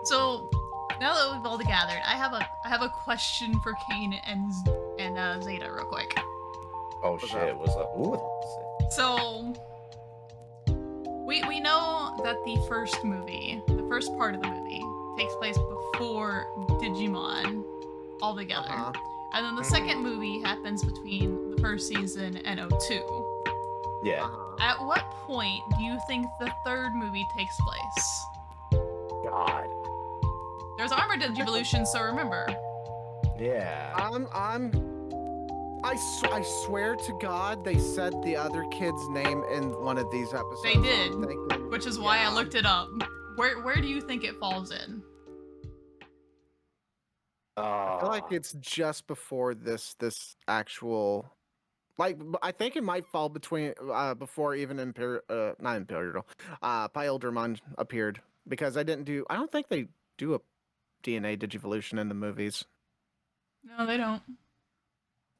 So now that we've all gathered, I have a question for Kain and Zeta real quick. Oh shit! What's up? Ooh, that's sick. So we know that the first part of the movie, takes place before Digimon altogether. And then the second movie happens between the first season and '02. Yeah. At what point do you think the third movie takes place? God. There's Armored Digivolution, so remember. Yeah. I swear to God, they said the other kid's name in one of these episodes. They did, which is why I looked it up. Where do you think it falls in? I feel like it's just before this actual. Like, I think it might fall between before even not Imperial, Pildramon appeared, because I don't think they do a DNA Digivolution in the movies. No, they don't.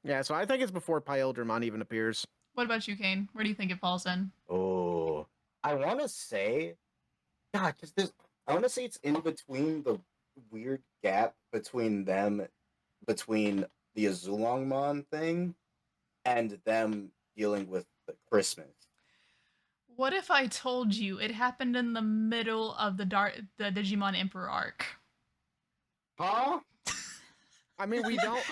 Yeah, so I think it's before Pildramon even appears. What about you, Kain? Where do you think it falls in? Oh, I want to say, God, because I want to say it's in between the weird gap between the Azulongmon thing and them dealing with the Christmas. What if I told you it happened in the middle of the Digimon Emperor arc? Huh? I mean,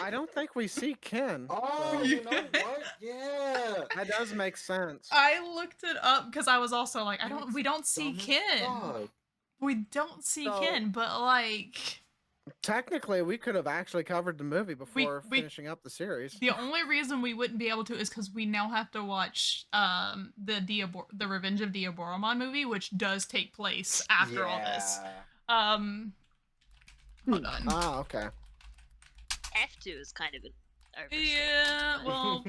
I don't think we see Ken. Oh, so. you know what? Yeah. That does make sense. I looked it up because I was also like, we don't see Ken. God. We don't see Ken, but like... Technically, we could have actually covered the movie before finishing up the series. The only reason we wouldn't be able to is because we now have to watch the Revenge of Diaboromon movie, which does take place after all this. Hold on. Ah, okay. Have to is kind of an overstatement. Yeah, well,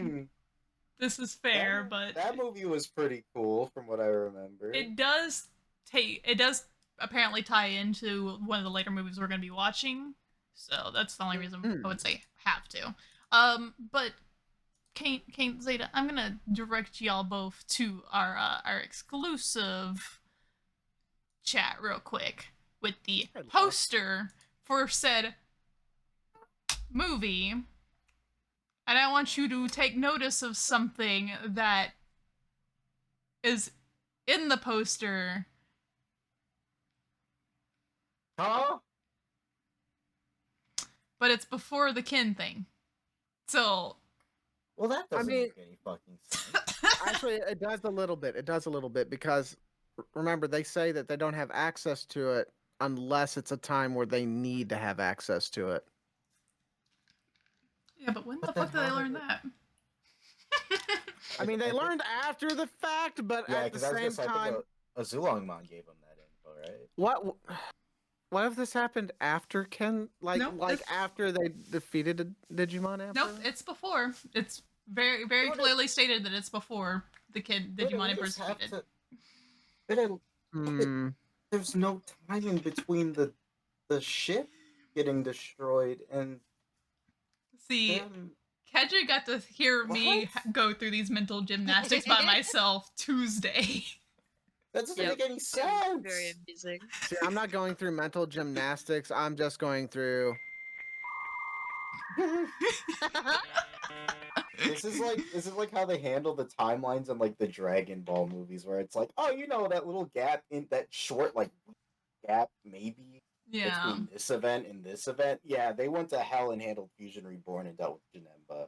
this is fair, but that movie was pretty cool from what I remember. It does apparently tie into one of the later movies we're going to be watching, so that's the only reason I would say have to. But Kain, Zeta, I'm gonna direct y'all both to our exclusive chat real quick with the poster for said movie, and I want you to take notice of something that is in the poster. Huh? But it's before the kin thing. So... Well, that doesn't make any fucking sense. Actually, it does a little bit. It does a little bit because, remember, they say that they don't have access to it unless it's a time where they need to have access to it. Yeah, but when the fuck did they learn that? I mean, they learned after the fact, but at the same time... Azulongmon gave them that info, right? What if this happened after Ken? After they defeated a Digimon Emperor? Nope, it's before. It's very, very clearly stated that it's before the Digimon Emperor is defeated. There's no timing between the ship getting destroyed and... See, Keja got to hear me go through these mental gymnastics by myself Tuesday. That doesn't make any sense. Very amusing. See, I'm not going through mental gymnastics. I'm just going through... This is like how they handle the timelines in like the Dragon Ball movies, where it's like, oh, that little gap in that short gap maybe between this event and this event. Yeah, they went to hell and handled Fusion Reborn and dealt with Janemba.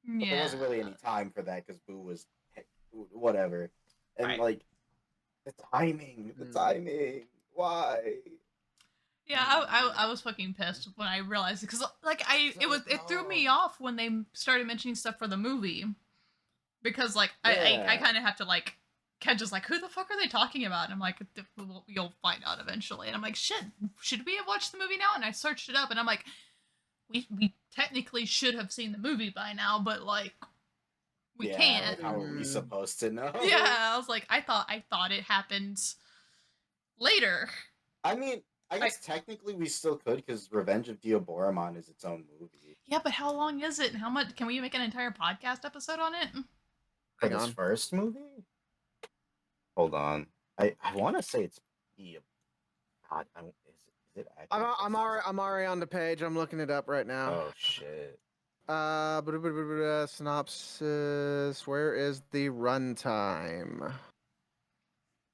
But there wasn't really any time for that because Boo was whatever, and the timing, why? Yeah, I was fucking pissed when I realized it, because it threw me off when they started mentioning stuff for the movie, because I kind of have to Keja's like, who the fuck are they talking about? And I'm like, you'll find out eventually. And I'm like, shit, should we have watched the movie now? And I searched it up, and I'm like, we technically should have seen the movie by now, but we can't. How are we supposed to know? Yeah, I was like, I thought it happened later. I mean, I guess technically we still could, because Revenge of Diaboromon is its own movie. Yeah, but how long is it, and how much? Can we make an entire podcast episode on it? For this first movie? Hold on. I want to say it's... God, is I'm already on the page. I'm looking it up right now. Oh shit. Synopsis. Where is the runtime?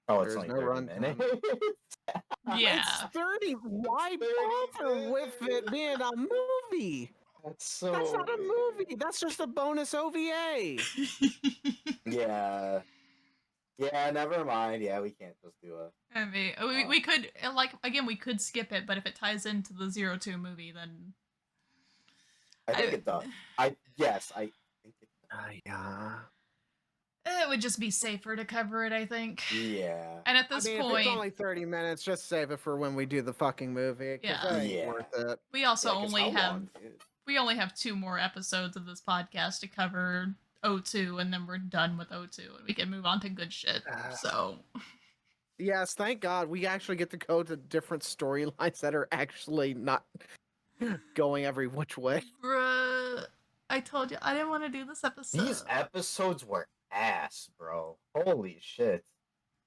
Oh, it's There's only no 30 runtime. minutes. Yeah. It's 30. Why 30 bother with it being a movie? That's That's not a weird. movie. That's just a bonus OVA. Yeah. Yeah, never mind. Yeah, we can't just do a. I mean, we could again we could skip it, but if it ties into the 02 movie, then I think it does. I think it does. Yeah. it would just be safer to cover it, I think. Yeah. And at this If point, it's only 30 minutes, just save it for when we do the fucking movie. Yeah. That ain't Yeah. worth it. we also Yeah, 'cause only how have long is- we only have 2 more episodes of this podcast to cover 02, and then we're done with 02, and we can move on to good shit. So Yes, thank God we actually get to go to different storylines that are actually not going every which way. bruh, I told you I didn't want to do this episode. These episodes were ass, bro. Holy shit.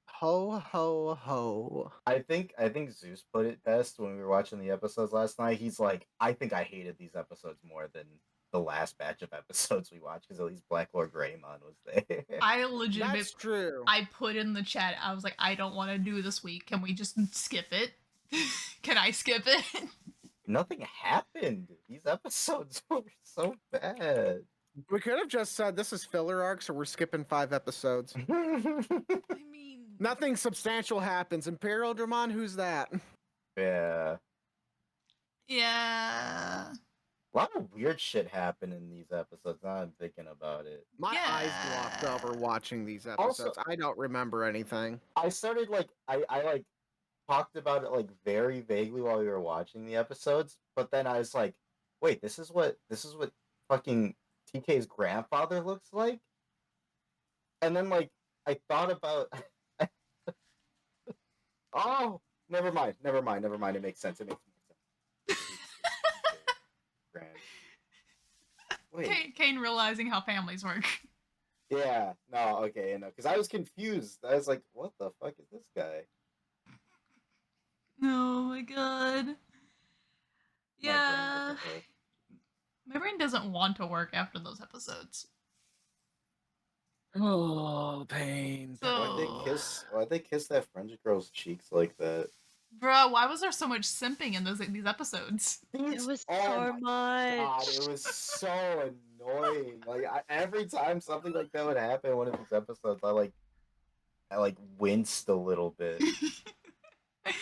Ho ho ho. I think Zeus put it best when we were watching the episodes last night. He's like, I think I hated these episodes more than the last batch of episodes we watched because at least Black Lord Greymon was there. I legitimately, That's true. I put in the chat, I was like, I don't want to do this week. Can we just skip it? Can I skip it? Nothing happened. These episodes were so bad. We could have just said this is filler arc, so we're skipping 5 episodes. I mean, Nothing substantial happens. Imperial Dramon, who's that? Yeah. yeah. A lot of weird shit happened in these episodes. Now I'm thinking about it. My eyes glopped over watching these episodes. I don't remember anything. I started I talked about it like very vaguely while we were watching the episodes, but then I was like, wait, this is what fucking TK's grandfather looks like? And then like I thought about oh, never mind. It makes sense. Grand. Wait. Kain realizing how families work. Yeah. No. Okay. No. Because I was confused. I was like, "What the fuck is this guy?" Oh my god. Yeah. My brain doesn't want to work after those episodes. Oh, pain. So, Why'd they kiss that French girl's cheeks like that? bruh, why was there so much simping in these episodes? It was Oh so my much. God, it was so annoying. Like every time something like that would happen in one of these episodes, I winced a little bit. It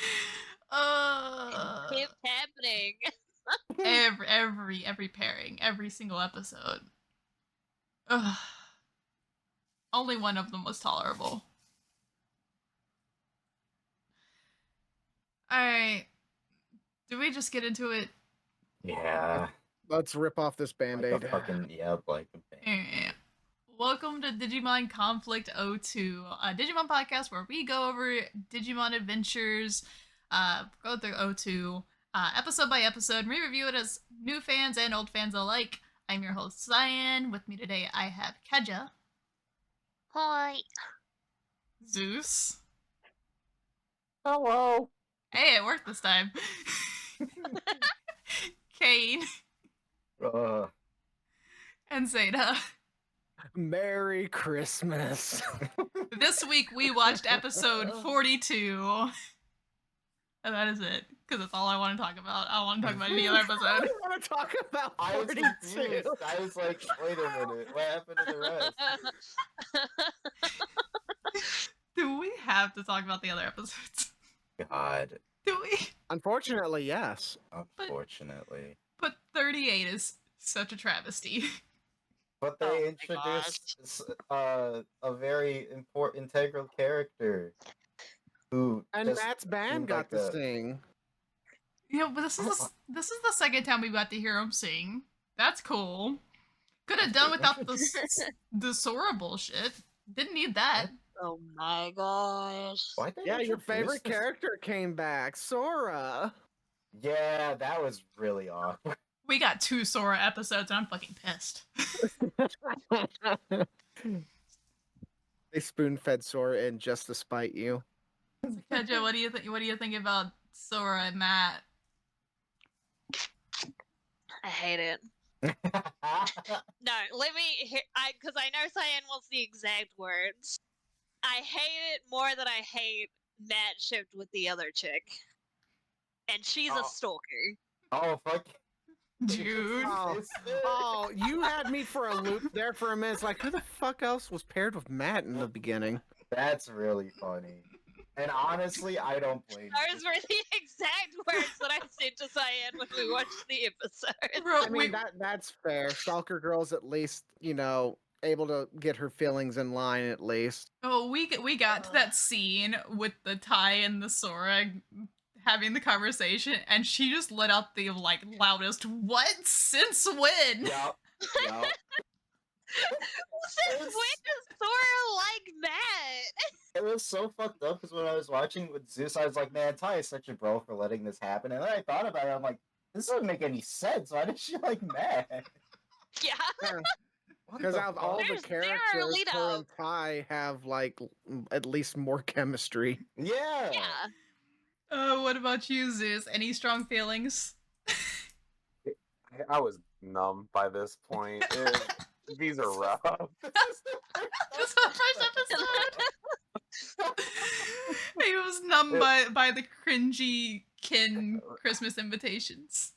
kept happening. every pairing, every single episode. Ugh. Only one of them was tolerable. Alright. Do we just get into it? Yeah. Let's rip off this band-aid. Like a fucking like a band. Yeah. Welcome to Digimon Conflict 02, a Digimon podcast where we go over Digimon adventures, go through 02, episode by episode, and we review it as new fans and old fans alike. I'm your host, Cyan. With me today, I have Keja. Hi. Zeus. Hello. Hey, it worked this time. Kain. And Zeta. Merry Christmas. This week we watched episode 42. And that is it. Because that's all I want to talk about. I don't want to talk about any other episode. I don't want to talk about I was 42. confused. I was like, wait a minute, what happened to the rest? Do we have to talk about the other episodes? God. Do we? Unfortunately, yes. Unfortunately. But 38 is such a travesty. But Oh they my introduced a very important integral character who And just Matt's band seemed got like to a- sing. You know, but this is the second time we got to hear him sing. That's cool. Could have done without the Sora bullshit. Didn't need that. Oh my gosh. Why'd they Yeah, your introduce favorite this? character came back, Sora. Yeah, that was really awkward. We got 2 Sora episodes, and I'm fucking pissed. They spoon-fed Sora in just to spite you. Keja, what do you think about Sora and Matt. I hate it. No, let me hear. Because I know Cyan wants the exact words. I hate it more than I hate Matt shipped with the other chick, and she's a stalker. Oh fuck. Dude. Oh, you had me for a loop there for a minute. It's like, who the fuck else was paired with Matt in the beginning? That's really funny. And honestly, I don't blame you. Those were the exact words that I said to Cyan when we watched the episode. I mean, that's fair. Stalker Girl's at least, able to get her feelings in line at least. Oh, we got to that scene with the Ty and the Sora having the conversation, and she just let out the loudest "What? Since when?" Yup. Since when does Sora like Matt? It was so fucked up because when I was watching with Zeus, I was like, man, Ty is such a bro for letting this happen. And then I thought about it, I'm like, this doesn't make any sense. Why does she like Matt? Yeah. Because out of all the characters, her and Ty have at least more chemistry. Yeah. Yeah. What about you, Zeus? Any strong feelings? I was numb by this point. These are rough. This is the first episode. He was numb by the cringy kin Christmas invitations.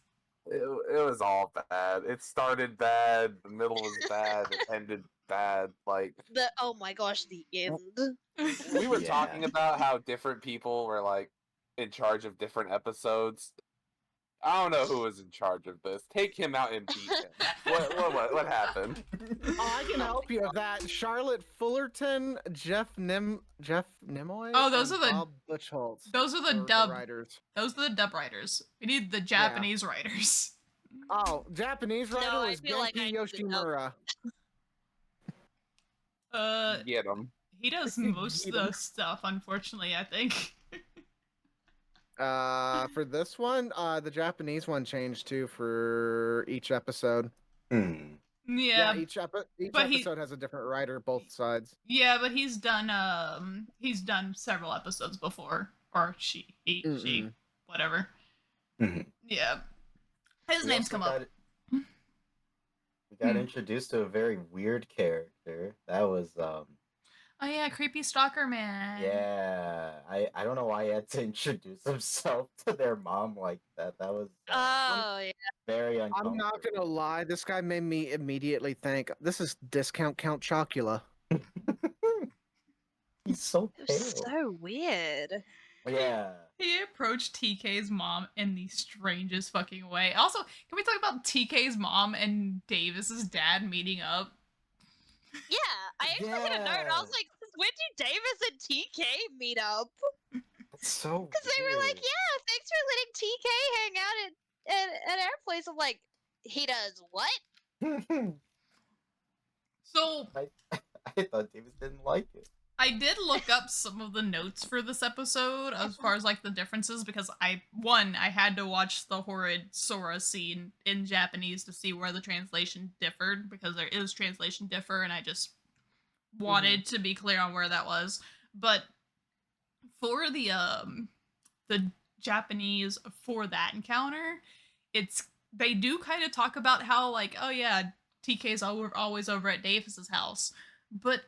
It was all bad. It started bad, the middle was bad, it ended bad. Oh my gosh, the end. We were talking about how different people were in charge of different episodes. I don't know who was in charge of this. Take him out and beat him. What happened? Oh, I can help you with that. Charlotte Fullerton, Jeff Nimoy. Oh, those are the Bob Buchholz. Those are the dub writers. Those are the dub writers. We need the Japanese writers. Oh, Japanese writer was Genki Yoshimura. Get him. He does most of the stuff, unfortunately, I think. For this one, the Japanese one changed too for each episode. Yeah, each episode has a different writer, both sides. Yeah, but he's done several episodes before, or she, whatever. Yeah, his name's come up. We got introduced to a very weird character. That was Oh yeah, creepy stalker man. Yeah, I don't know why he had to introduce himself to their mom like that. That was very uncomfortable. I'm not gonna lie, this guy made me immediately think this is Discount Count Chocula. He's so pale. It was so weird. Yeah. He approached TK's mom in the strangest fucking way. Also, can we talk about TK's mom and Davis's dad meeting up? Yeah, I actually had a note and I was like, when did Davis and TK meet up? That's so Because they were like, yeah, thanks for letting TK hang out at our place. I'm like, he does what? So I thought Davis didn't like it. I did look up some of the notes for this episode as far as the differences because I had to watch the horrid Sora scene in Japanese to see where the translation differed because there is translation differ and I just wanted to be clear on where that was. But for the Japanese for that encounter, they do kind of talk about how oh yeah, TK's always over at Davis's house, but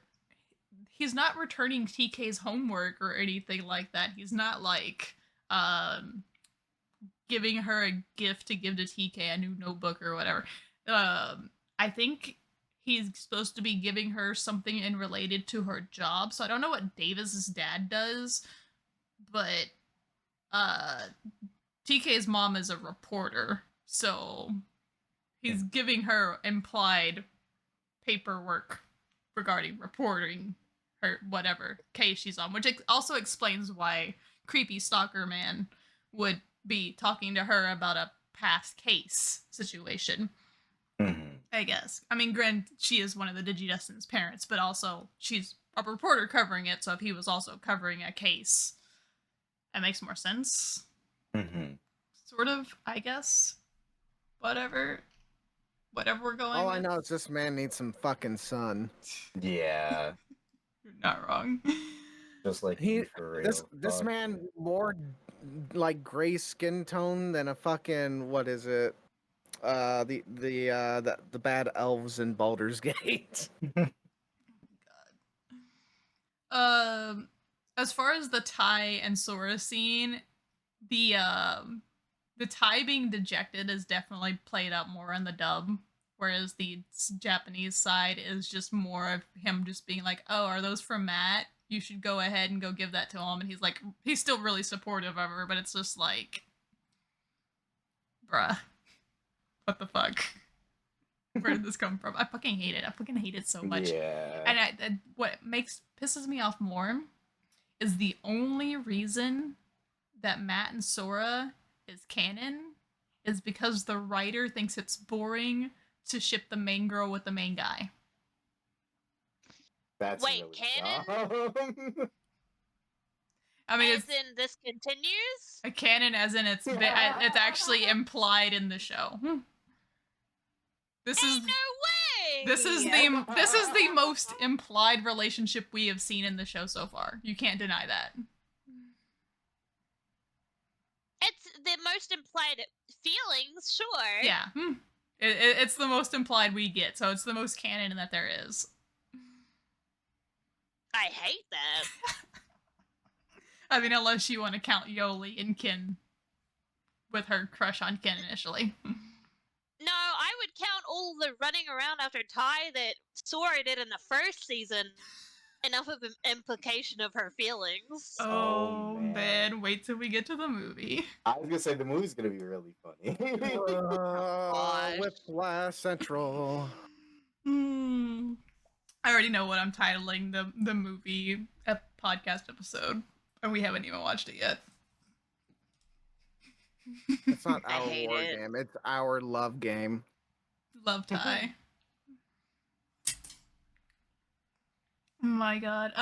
he's not returning TK's homework or anything like that. He's not giving her a gift to give to TK, a new notebook or whatever. I think he's supposed to be giving her something in related to her job. So I don't know what Davis's dad does, but TK's mom is a reporter, so he's giving her implied paperwork regarding reporting her whatever case she's on, which also explains why creepy stalker man would be talking to her about a past case situation. I guess. I mean, granted, she is one of the Digidestin's parents, but also she's a reporter covering it, so if he was also covering a case, that makes more sense. Sort of, I guess. Whatever we're going All with. I know is this man needs some fucking sun. Yeah. You're not wrong. Just like He, for real. this man more like gray skin tone than a fucking what is it? The bad elves in Baldur's Gate. As far as the Tai and Sora scene, the Tai being dejected is definitely played out more in the dub, whereas the Japanese side is just more of him just being like, "Oh, are those from Matt? You should go ahead and go give that to him." And he's still really supportive of her, but it's just like, bruh, what the fuck? Where did this come from? I fucking hate it. I fucking hate it so much. Yeah. And what pisses me off more is the only reason that Matt and Sora is canon is because the writer thinks it's boring to ship the main girl with the main guy. That's Wait, really canon? dumb. I mean, as in this continues? A canon, as in it's actually implied in the show. This is no way. This is the most implied relationship we have seen in the show so far. You can't deny that. It's the most implied feelings, sure. Yeah. It's the most implied we get, so it's the most canon that there is. I hate that. I mean, unless you want to count Yoli and Kin with her crush on Kin initially. No, I would count all the running around after Tai that Sora did in the first season. Enough of an implication of her feelings. Oh man, wait till we get to the movie. I was gonna say the movie's gonna be really funny. Whiplash Central. I already know what I'm titling the movie podcast episode, and we haven't even watched it yet. It's not our war game; it's our love game. Love tie. Oh my god.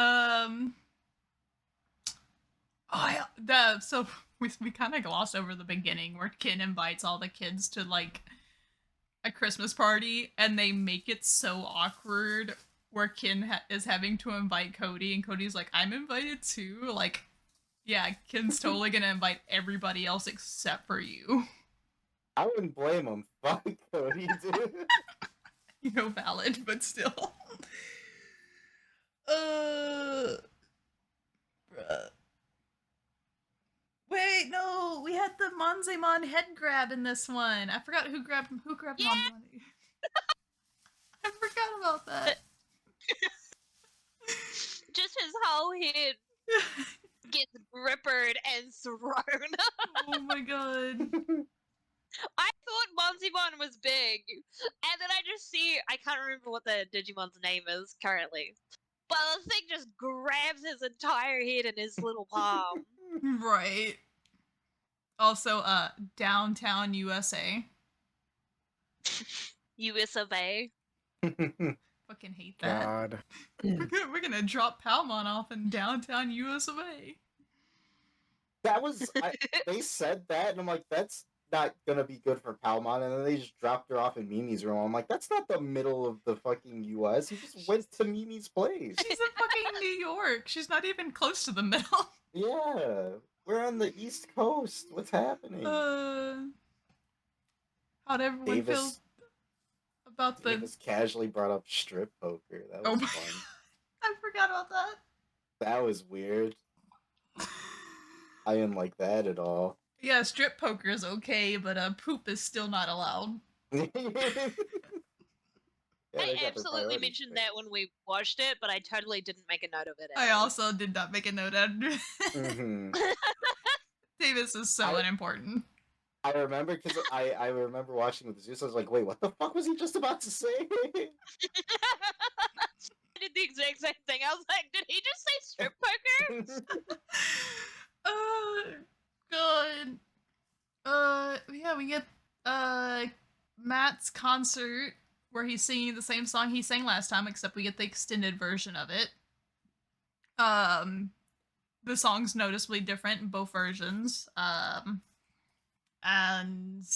So we kind of glossed over the beginning where Kin invites all the kids to like a Christmas party, and they make it so awkward where Kin is having to invite Cody, and Cody's like, "I'm invited too." Like, yeah, Kin's totally gonna invite everybody else except for you. I wouldn't blame him. Fuck Cody, dude. You know, valid, but still. Bruh. Wait, no, we had the Monzemon head grab in this one. I forgot who grabbed Monzemon. I forgot about that. Just his whole head gets grippered and thrown. Oh my god. I thought Monzemon was big, and then I just see, I can't remember what the Digimon's name is currently, but the thing just grabs his entire head in his little palm. Right. Also, downtown USA. US of A. Fucking hate that. God. We're gonna drop Palmon off in downtown US of A. That was they said that, and I'm like, that's not gonna be good for Palmon, and then they just dropped her off in Mimi's room. I'm like, that's not the middle of the fucking U.S. He just went to Mimi's place. She's in fucking New York. She's not even close to the middle. Yeah, we're on the East Coast. What's happening? How'd everyone feel about the? Davis casually brought up strip poker. That was fun. I forgot about that. That was weird. I didn't like that at all. Yeah, strip poker is okay, but poop is still not allowed. Yeah, I absolutely mentioned that when we watched it, but I totally didn't make a note of it. I also did not make a note of it. Mm-hmm. Davis is so unimportant. I remember because I remember watching with Zeus. I was like, wait, what the fuck was he just about to say? I did the exact same thing. I was like, did he just say strip poker? God. Yeah, we get Matt's concert where he's singing the same song he sang last time, except we get the extended version of it. The song's noticeably different in both versions. And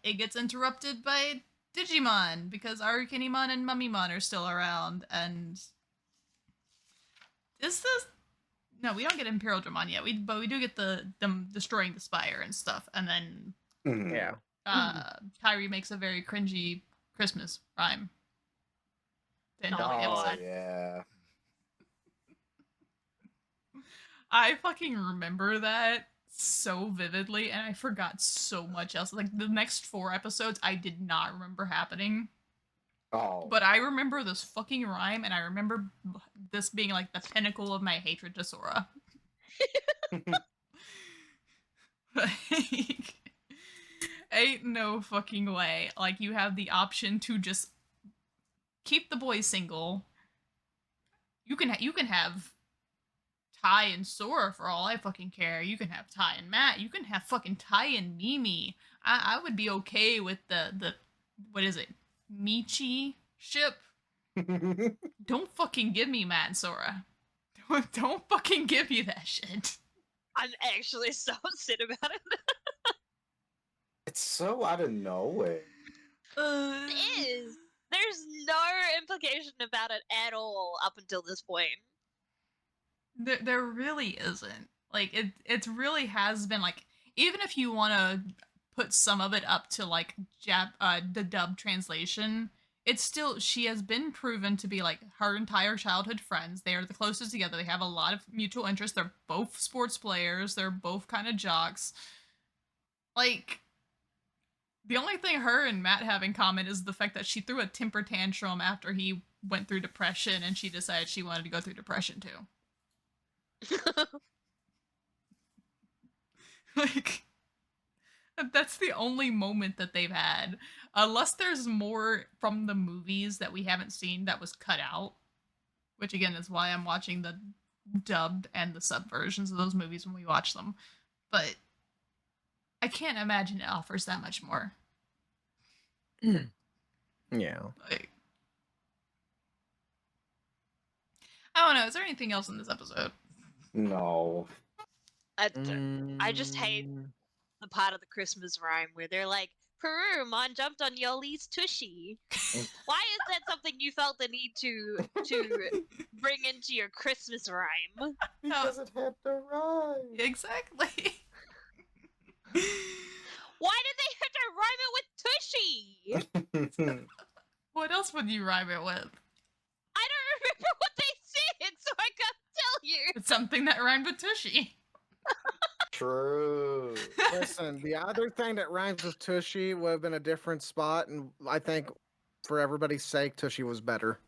it gets interrupted by Digimon because Arukenimon and Mummymon are still around, and is this No, we don't get Imperial Dramon yet. But we do get them destroying the spire and stuff, and then Yeah. Kyrie makes a very cringy Christmas rhyme. To end all the Oh episode. yeah. I fucking remember that so vividly, and I forgot so much else. Like the next 4 episodes, I did not remember happening. Oh. But I remember this fucking rhyme, and I remember this being like the pinnacle of my hatred to Sora. Like, ain't no fucking way. Like, you have the option to just keep the boys single. You can have Ty and Sora for all I fucking care. You can have Ty and Matt. You can have fucking Ty and Mimi. I would be okay with the what is it? Michi ship. Don't fucking give me Matt and Sora. Don't fucking give me that shit. I'm actually so upset about it. It's so out of nowhere. It is. There's no implication about it at all up until this point. There really isn't. Like it really has been like, even if you want to put some of it up to like the dub translation, it's still, she has been proven to be like her entire childhood friends. They are the closest together. They have a lot of mutual interests. They're both sports players. They're both kind of jocks. Like, the only thing her and Matt have in common is the fact that she threw a temper tantrum after he went through depression, and she decided she wanted to go through depression too. Like, that's the only moment that they've had. Unless there's more from the movies that we haven't seen that was cut out. Which, again, is why I'm watching the dubbed and the sub versions of those movies when we watch them. But I can't imagine it offers that much more. Yeah. Like, I don't know. Is there anything else in this episode? No. I just hate the part of the Christmas rhyme where they're like, Peru, Mon jumped on Yoli's tushy. Why is that something you felt the need to bring into your Christmas rhyme? Because it had to rhyme. Exactly. Why did they have to rhyme it with tushy? What else would you rhyme it with? I don't remember what they said, so I can't tell you. It's something that rhymed with tushy. True. Listen, the other thing that rhymes with Tushy would have been a different spot, and I think for everybody's sake, Tushy was better.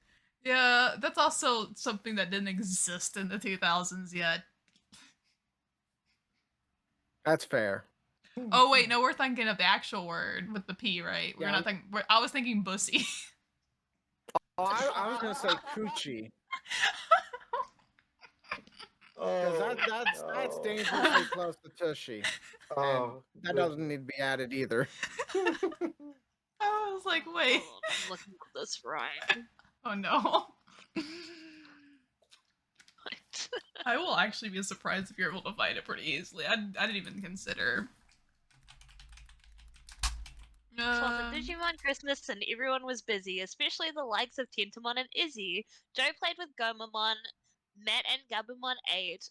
Yeah, that's also something that didn't exist in the 2000s yet. That's fair. Oh wait, no, we're thinking of the actual word with the P, right? We're Yeah. not thinking. I was thinking bussy. Oh, I was gonna say Coochie. Because that's dangerously close to Tushy. Oh, That doesn't need to be added either. I was like, wait. Oh, I'm looking for this rhyme. Oh no. What? I will actually be surprised if you're able to find it pretty easily. I didn't even consider. It was a Digimon Christmas and everyone was busy, especially the likes of Tentamon and Izzy. Joe played with Gomamon, Matt and Gabumon ate.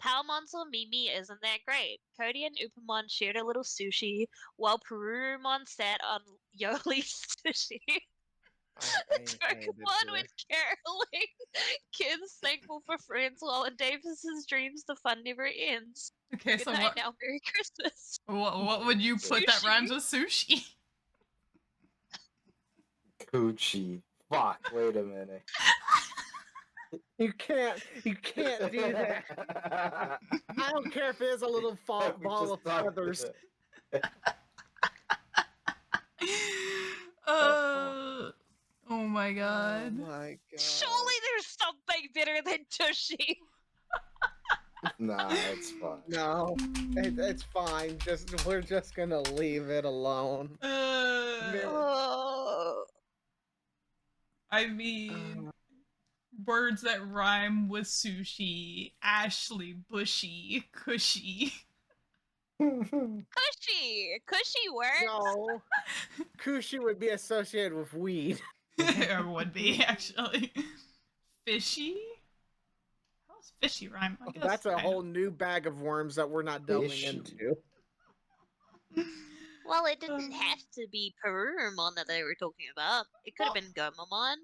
Palmon saw Mimi isn't that great. Cody and Upamon shared a little sushi, while Perurumon sat on Yoli's sushi. Pokemon went caroling. Kids thankful for friends, while in Davis's dreams the fun never ends. Okay, Good so night now, Merry Christmas. what would you put that Sushi. rhymes with sushi? Coochie. Fuck, wait a minute. You can't do that. I don't care if it is a little We ball just of talked feathers. about Oh my god. Oh my god. Surely there's something better than Tushy. it. Nah, it's fine. No, it's fine. We're just gonna leave it alone. Oh. I mean, words that rhyme with sushi, Ashley, bushy, cushy. Cushy! Cushy works! No, Kushi would be associated with weed. Or would be, actually. Fishy? How's Fishy rhyme. I guess. That's a whole new bag of worms that we're not delving into. Well, it didn't have to be Perurumon that they were talking about. It could have been Gomamon.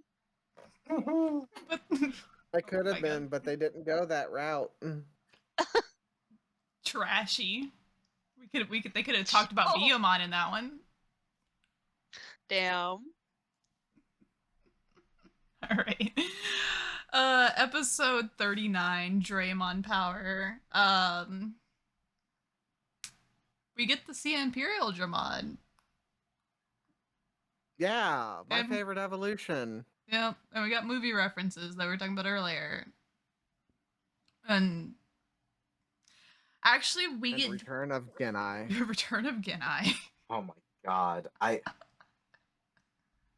It could have been, but they didn't go that route. Trashy. They could have talked about Biyomon in that one. Damn. Alright. Episode 39, Draymon Power. We get to see Imperial Dramon. Yeah, my favorite evolution. Yep, and we got movie references that we were talking about earlier. And actually, we get Return of Genai. Return of Genai. Oh my god,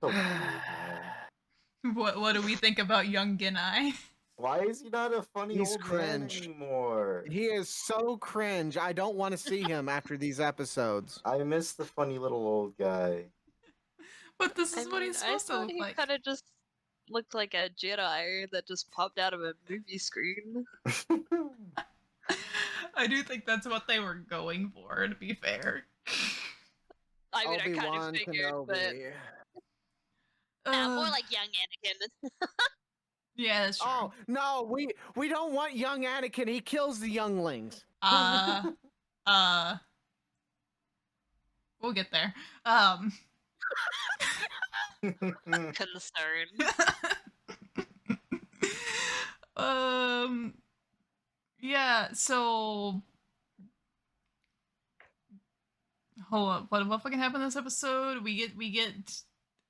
so weird, man. What do we think about young Genai? Why is he not a funny He's old cringe. man anymore? He is so cringe. I don't want to see him after these episodes. I miss the funny little old guy. But this is what he's supposed to look like. He kind of just looked like a Jedi that just popped out of a movie screen. I do think that's what they were going for, to be fair. I mean, I kind Obi-Wan of figured, Kenobi. but more like young Anakin. Yeah, that's true. Oh no, we don't want young Anakin. He kills the younglings. We'll get there. Concern. Yeah, so hold up, what fucking happened this episode? We get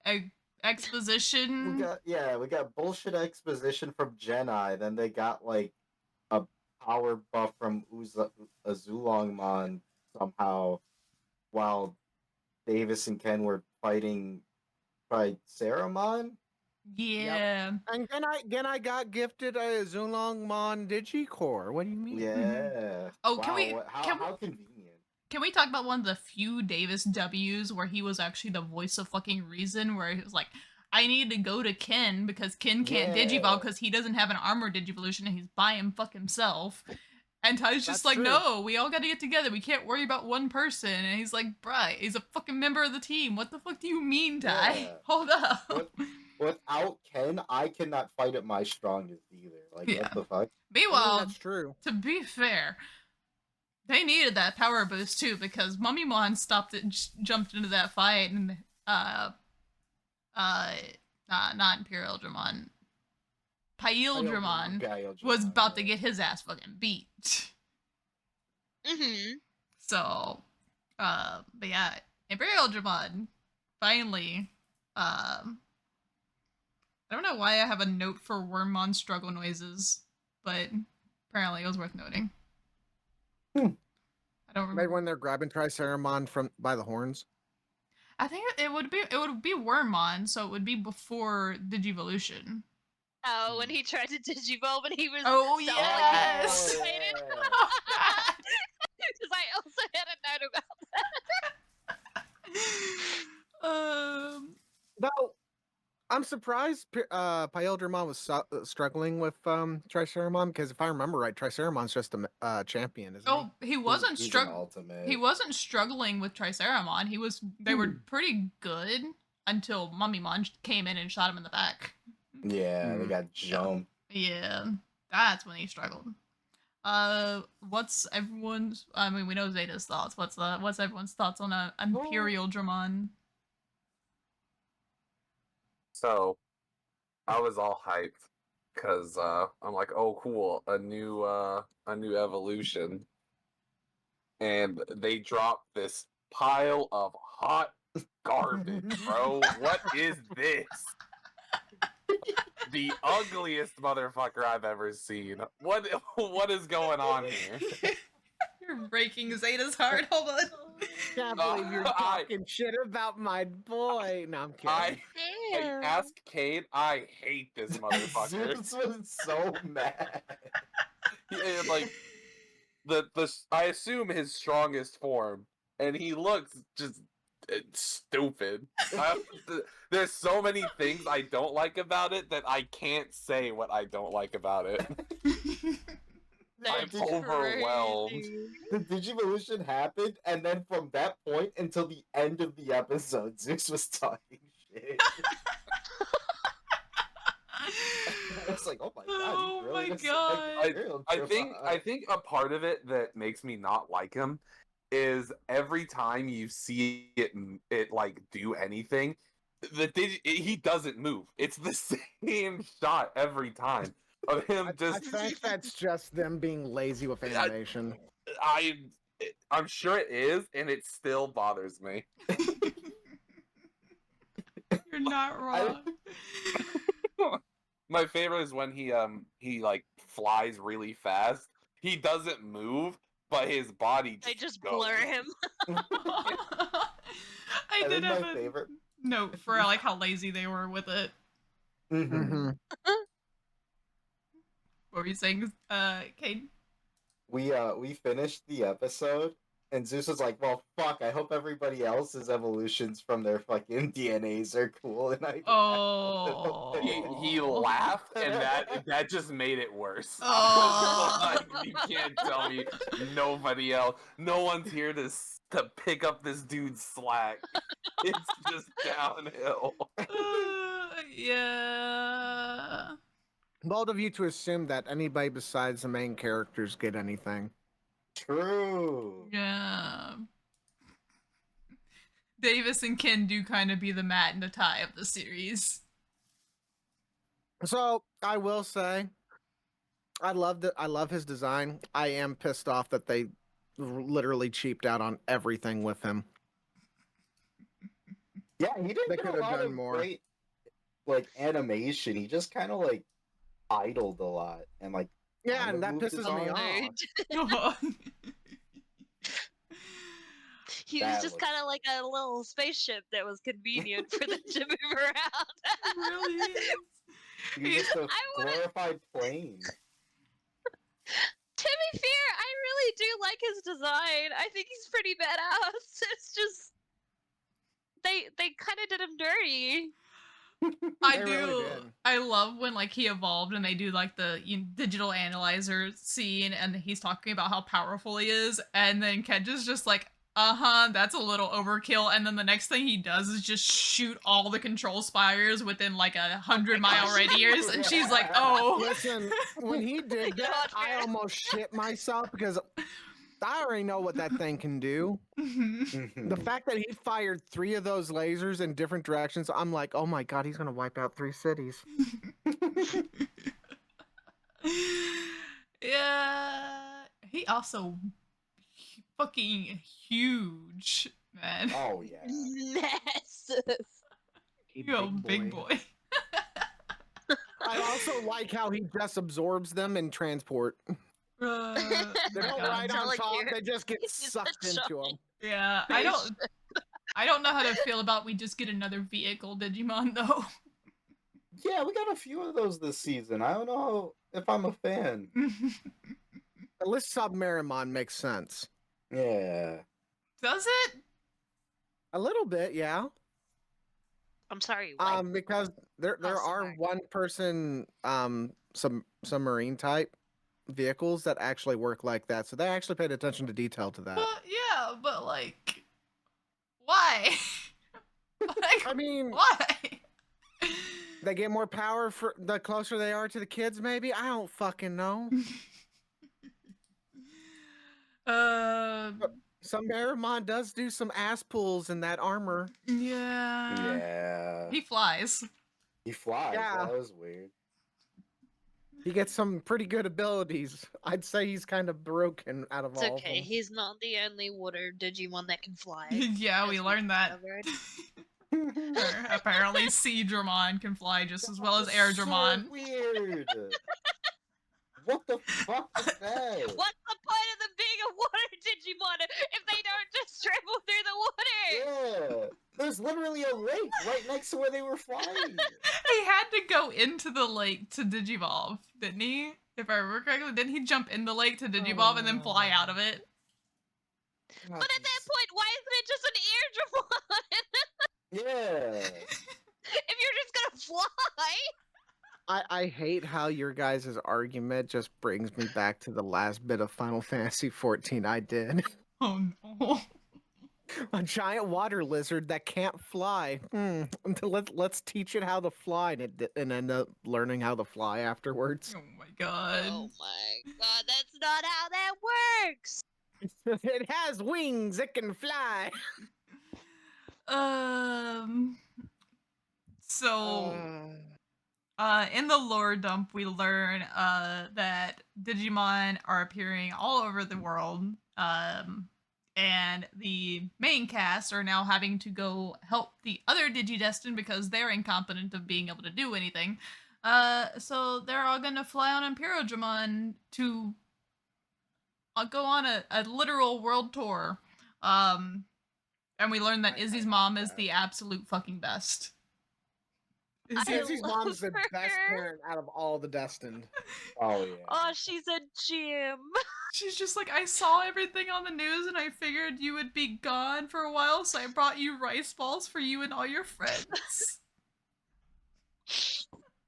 a exposition. We got bullshit exposition from Genai, then they got like a power buff from Azulongmon somehow, while Davis and Ken were fighting Triceramon? Yeah. Yep. And Genai got gifted a Zulongmon Digicore. What do you mean? Yeah. Oh, wow, how convenient. Can we talk about one of the few Davis W's where he was actually the voice of fucking reason, where he was like, I need to go to Ken because Ken can't Digivolve because he doesn't have an armor Digivolution and he's by him fuck himself. And Ty's just like, no, we all gotta get together. We can't worry about one person. And he's like, bruh, he's a fucking member of the team. What the fuck do you mean, Ty? Yeah. Hold up. Without Ken, I cannot fight at my strongest either. Like, what the fuck? Meanwhile, that's true. To be fair, they needed that power boost too because Mummymon stopped it, jumped into that fight, and not Imperial Dramon, Pail Dramon was about to get his ass fucking beat. So, but yeah, Imperial Dramon finally, I don't know why I have a note for Wormmon struggle noises, but apparently it was worth noting. I don't remember. Maybe when they're grabbing Triceramon by the horns. I think it would be Wormmon, so it would be before Digivolution. Oh, when he tried to Digivolve and he was yes! excited. Oh, because I also had a note about that. No, I'm surprised Pail Dramon was struggling with Triceramon, because if I remember right, Triceramon's just a champion, isn't he? He wasn't struggling. He wasn't struggling with Triceramon. They were pretty good until Mummymon came in and shot him in the back. Yeah, they got jumped. Yeah, that's when he struggled. What's everyone's? I mean, we know Zeta's thoughts. What's everyone's thoughts on Imperial Dramon? So, I was all hyped because I'm like, oh, cool, a new evolution, and they dropped this pile of hot garbage, bro. What is this? The ugliest motherfucker I've ever seen. What is going on here? You're breaking Zeta's heart. Hold on. Can't believe you're talking shit about my boy. No, I'm kidding. I asked Kain, I hate this motherfucker. Zeus was so mad. Like I assume his strongest form, and he looks just stupid. There's so many things I don't like about it that I can't say what I don't like about it. I'm overwhelmed. The Digivolution happened, and then from that point until the end of the episode, Zeus was talking shit. I was like, oh my god, Oh he's really my just god. I think a part of it that makes me not like him is every time you see it like do anything, he doesn't move. It's the same shot every time of him I think that's just them being lazy with animation. I'm sure it is, and it still bothers me. You're not wrong. My favorite is when he like flies really fast. He doesn't move, but his body They just just blur him. I did have my favorite note for like how lazy they were with it. Mm-hmm. What were you saying, Kain? We finished the episode, and Zeus was like, "Well, fuck! I hope everybody else's evolutions from their fucking DNAs are cool." And I he laughed, and that just made it worse. Oh. Like, you can't tell me nobody else. No one's here to pick up this dude's slack. It's just downhill. Yeah. Bold of you to assume that anybody besides the main characters get anything. True. Yeah. Davis and Ken do kind of be the Matt and the Ty of the series. So I will say, I love his design. I am pissed off that they literally cheaped out on everything with him. Yeah, he didn't They get could a have lot done of more. great, like, animation. He just kind of like idled a lot and like. Yeah, kind and of that moved his pisses me arm. off. He That was just was- kind of like a little spaceship that was convenient for them to move around. Really is. He's just a I wanna- glorified plane. To be fair, I really do like his design. I think he's pretty badass. It's just they kind of did him dirty. I They do. really did. I love when like he evolved and they do like the digital analyzer scene and he's talking about how powerful he is, and then Keja's just like, that's a little overkill, and then the next thing he does is just shoot all the control spires within like 100-mile radius, and she's like, oh. Listen, when he did that, I almost shit myself because I already know what that thing can do. The fact that he fired 3 of those lasers in different directions, I'm like, oh my god, he's gonna wipe out 3 cities. Yeah. He also fucking huge, man. Oh yeah. Massive. Yo, big boy. I also like how he just absorbs them in transport. They don't God. ride on Telling top, you. they just get He's sucked a into them. Yeah, I don't know how to feel about we just get another vehicle Digimon though. Yeah, we got a few of those this season. I don't know if I'm a fan. At least Submarimon makes sense. Yeah. Does it? A little bit, yeah. I'm sorry. What? Because there Oh, are sorry. 1-person submarine type vehicles that actually work like that, so they actually paid attention to detail to that. Well, yeah, but like, why? Like, I mean, why? they get more power for the closer they are to the kids, maybe? I don't fucking know. Submarimon does do some ass pulls in that armor. Yeah. Yeah. He flies. He flies. Yeah. That was weird. He gets some pretty good abilities. I'd say he's kind of broken out of It's all okay. of them. He's not the only water Digimon that can fly. Yeah, we as learned that. discovered. Apparently, Sea Dramon can fly just as well as Air Dramon. So weird. What the fuck is that? What's the point of them being a water Digimon if they don't just travel through the water? Yeah. There's literally a lake right next to where they were flying. He had to go into the lake to Digivolve, didn't he? If I remember correctly, didn't he jump in the lake to Digivolve and then fly out of it? But at that point, why isn't it just an Air Dramon? Yeah. If you're just gonna fly. I hate how your guys' argument just brings me back to the last bit of Final Fantasy XIV I did. Oh no. A giant water lizard that can't fly. Let's teach it how to fly and end up learning how to fly afterwards. Oh my god. Oh my god, that's not how that works! It has wings, it can fly. So in the lore dump we learn that Digimon are appearing all over the world. And the main cast are now having to go help the other Digidestined because they're incompetent of being able to do anything. So they're all gonna fly on Imperiodramon to go on a literal world tour. And we learned that Izzy's mom is the absolute fucking best. Izzy's mom's the best parent out of all the destined. Oh yeah. Oh, she's a gem. She's just like, I saw everything on the news and I figured you would be gone for a while, so I brought you rice balls for you and all your friends.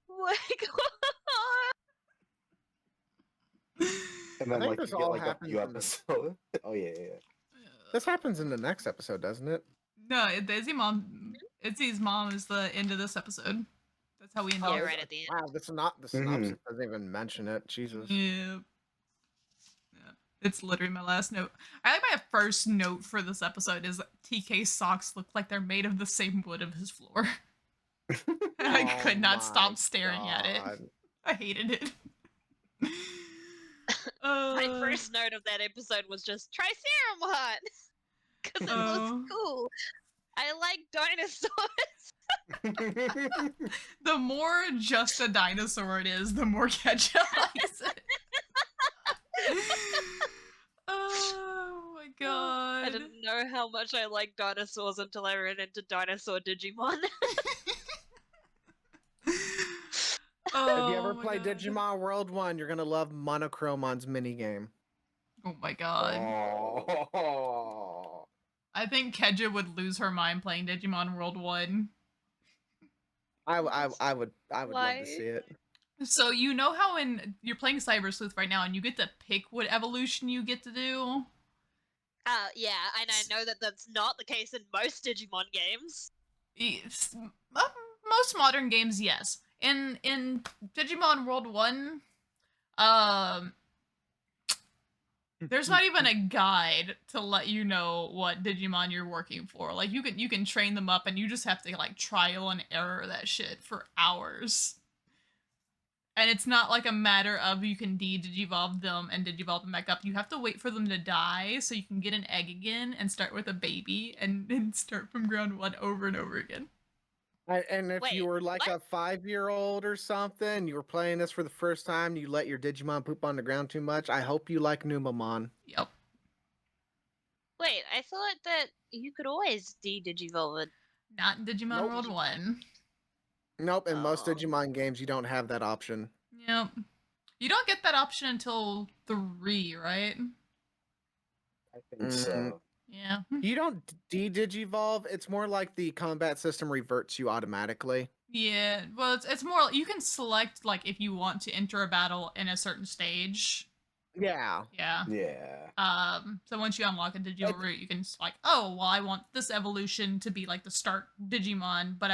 My god. And then I think like this you get all like a happens few in the- episodes. Oh yeah. This happens in the next episode, doesn't it? No, Izzy's mom is the end of this episode. That's how we end Yeah, it. right at the end. Wow, the synopsis doesn't even mention it. Jesus. Yeah. It's literally my last note. I think my first note for this episode is that TK's socks look like they're made of the same wood of his floor. And I could not stop staring at it. I hated it. My first note of that episode was just Triceramon! Because it was cool. I like dinosaurs. The more just a dinosaur it is, the more Keja likes it. Oh my god. I didn't know how much I liked dinosaurs until I ran into dinosaur Digimon. If you ever play Digimon World 1, you're gonna love Monochromon's minigame. Oh my god. Oh. I think Keja would lose her mind playing Digimon World 1. I would love Why? to see it. So you know how you're playing Cyber Sleuth right now and you get to pick what evolution you get to do? Yeah, and I know that that's not the case in most Digimon games. Most modern games, yes. In Digimon World 1, there's not even a guide to let you know what Digimon you're working for. Like you can train them up and you just have to like trial and error that shit for hours. And it's not like a matter of you can de-digivolve them and digivolve them back up. You have to wait for them to die so you can get an egg again and start with a baby and start from ground one over and over again. And if you were like a 5-year-old or something, you were playing this for the first time, you let your Digimon poop on the ground too much, I hope you like Numamon. Yep. Wait, I thought that you could always de-digivolve it. Not in Digimon World 1. Nope, in most Digimon games, you don't have that option. Yep. You don't get that option until 3, right? I think so. Yeah. You don't de-digivolve, it's more like the combat system reverts you automatically. Yeah, well, it's more, you can select, like, if you want to enter a battle in a certain stage. Yeah. Yeah. Yeah. So once you unlock a Digimon route, you can just, like, oh, well, I want this evolution to be, like, the start Digimon, but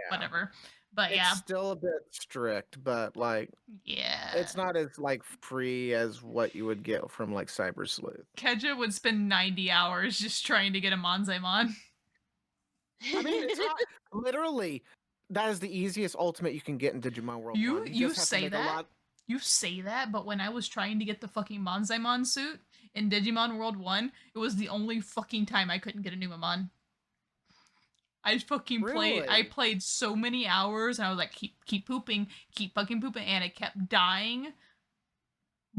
whatever. But it's still a bit strict, but like it's not as like free as what you would get from like Cyber Sleuth. Keja would spend 90 hours just trying to get a Manzaimon. I mean, it's not literally that is the easiest ultimate you can get in Digimon World 1. You say that? You say that, but when I was trying to get the fucking Manzaimon suit in Digimon World 1, it was the only fucking time I couldn't get a Numamon. I fucking played. I played so many hours, and I was like, keep pooping, keep fucking pooping, and it kept dying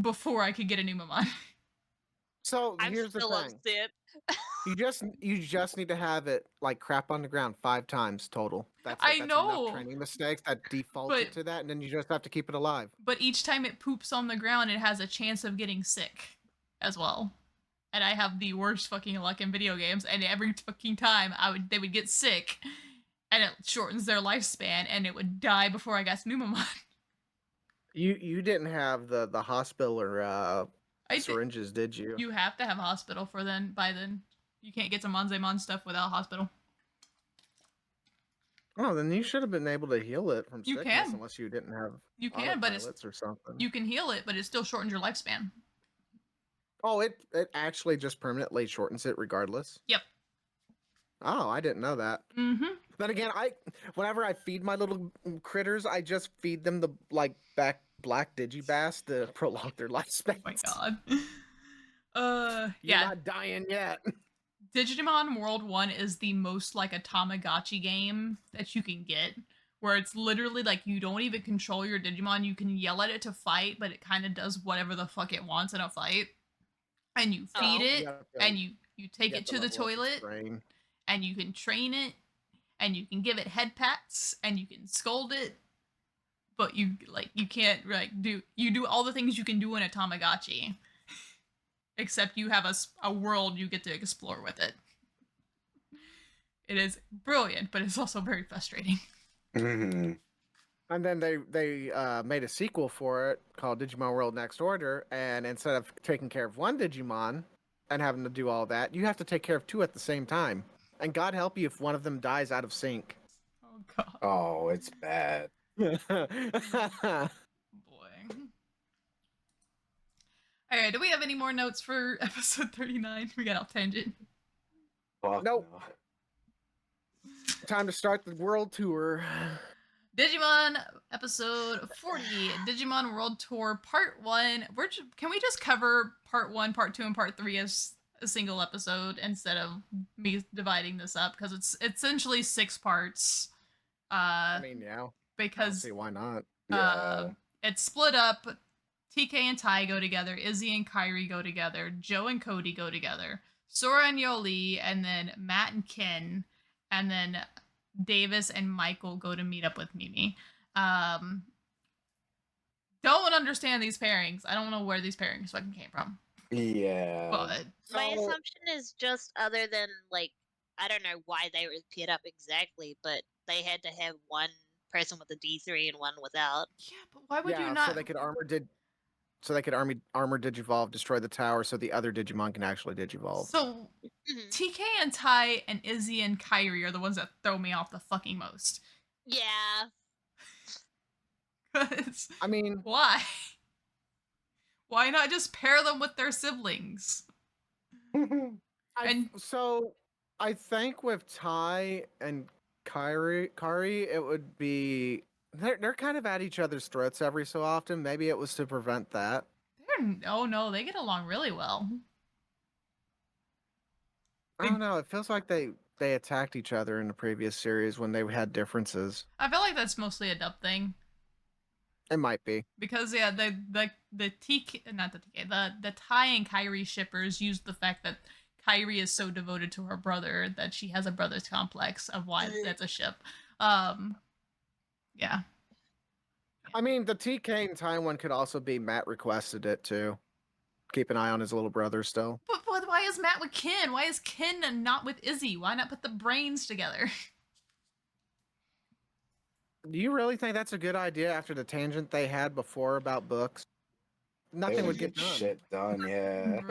before I could get a Numamon. So here's the thing: you just need to have it like crap on the ground 5 times total. That's enough training mistakes that defaults it to that, and then you just have to keep it alive. But each time it poops on the ground, it has a chance of getting sick, as well. And I have the worst fucking luck in video games, and every fucking time they would get sick, and it shortens their lifespan, and it would die before I got Numamon. You didn't have the hospital or syringes, did you? You have to have a hospital by then. You can't get to Monzemon stuff without a hospital. Oh, then you should have been able to heal it from You sickness can. unless you didn't have You can, but autopilots or something. You can heal it, but it still shortens your lifespan. Oh, it actually just permanently shortens it regardless? Yep. Oh, I didn't know that. Mm-hmm. Then again, whenever I feed my little critters, I just feed them the black Digibass to prolong their lifespan. Oh my god. You're not dying yet. Digimon World 1 is the most like a Tamagotchi game that you can get, where it's literally like you don't even control your Digimon. You can yell at it to fight, but it kind of does whatever the fuck it wants in a fight. And you feed it, and you take it to the toilet, and you can train it, and you can give it head pats, and you can scold it, but you can't do all the things you can do in a Tamagotchi, except you have a world you get to explore with it. It is brilliant, but it's also very frustrating. Mm-hmm. And then they made a sequel for it called Digimon World Next Order, and instead of taking care of one Digimon and having to do all that, you have to take care of two at the same time. And God help you if one of them dies out of sync. Oh god. Oh, it's bad. Boy. Alright, do we have any more notes for episode 39? We got off tangent. Fuck nope. No. Time to start the world tour. Digimon episode 40, Digimon World Tour Part 1. Can we just cover Part 1, Part 2, and Part 3 as a single episode instead of me dividing this up? Because it's essentially 6 parts. I mean, yeah. Because... I don't see why not. Yeah. It's split up. TK and Tai go together. Izzy and Kairi go together. Joe and Cody go together. Sora and Yoli, and then Matt and Ken, and then Davis and Michael go to meet up with Mimi. Don't understand these pairings. I don't know where these pairings fucking came from. Yeah. But my assumption is just other than like I don't know why they were paired up exactly, but they had to have one person with a D3 and one without. Yeah, but why would you not? So they could armor Digivolve, destroy the tower, so the other Digimon can actually Digivolve. So TK and Tai and Izzy and Kairi are the ones that throw me off the fucking most. Yeah. I mean, why? Why not just pair them with their siblings? So I think with Tai and Kairi, it would be they're kind of at each other's throats every so often. Maybe it was to prevent that. No, they get along really well. I don't know. It feels like they attacked each other in the previous series when they had differences. I feel like that's mostly a dub thing. It might be because yeah, the Tai and Kairi shippers use the fact that Kairi is so devoted to her brother that she has a brother's complex of why that's a ship. Yeah. I mean, the TK and Tai one could also be Matt requested it too. Keep an eye on his little brother still. But why is Matt with Ken? Why is Ken not with Izzy? Why not put the brains together? Do you really think that's a good idea after the tangent they had before about books? Nothing would get done. Shit done, yeah.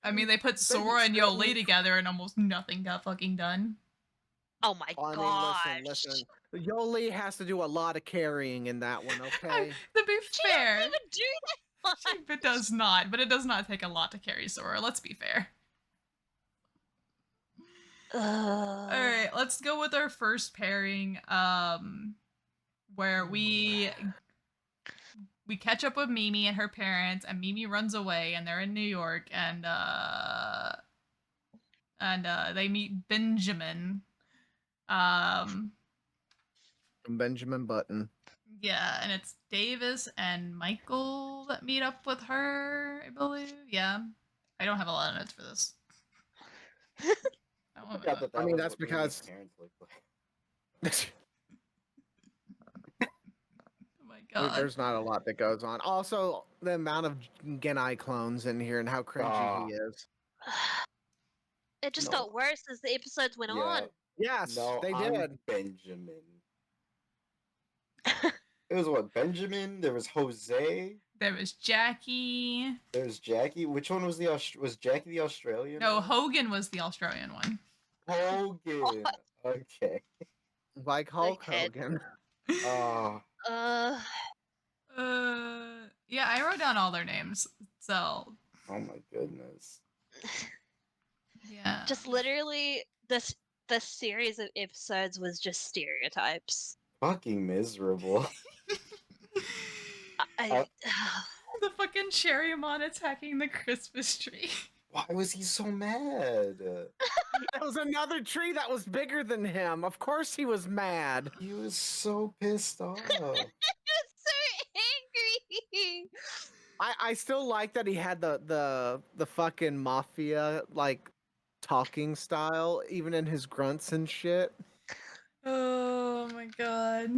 I mean, they put Sora and Yoli together and almost nothing got fucking done. Oh my gosh. Listen. Yoli has to do a lot of carrying in that one, okay? To be fair. She doesn't even do that. It does not, but it does not take a lot to carry Sora, let's be fair. Alright, let's go with our first pairing, where we catch up with Mimi and her parents, and Mimi runs away, and they're in New York, and they meet Benjamin. Benjamin Button. Yeah, and it's Davis and Michael that meet up with her, I believe. Yeah. I don't have a lot of notes for this. I mean, that's because... Oh my god. There's not a lot that goes on. Also, the amount of Genai clones in here and how cringy he is. It just got worse as the episodes went on. Yes, No, they I'm did. Benjamin. It was what? Benjamin. There was Jose. There was Jackie. There's Jackie. Which one was was Jackie the Australian? No, one? Hogan was the Australian one. Hogan. Okay. Like Hulk Okay. Hogan. Uh, Yeah, I wrote down all their names. So, oh my goodness. yeah. Just literally the series of episodes was just stereotypes. Fucking miserable. The fucking Cherrymon attacking the Christmas tree. Why was he so mad? That was another tree that was bigger than him. Of course he was mad. He was so pissed off. I was so angry. I still like that he had the fucking mafia like talking style, even in his grunts and shit. Oh my god.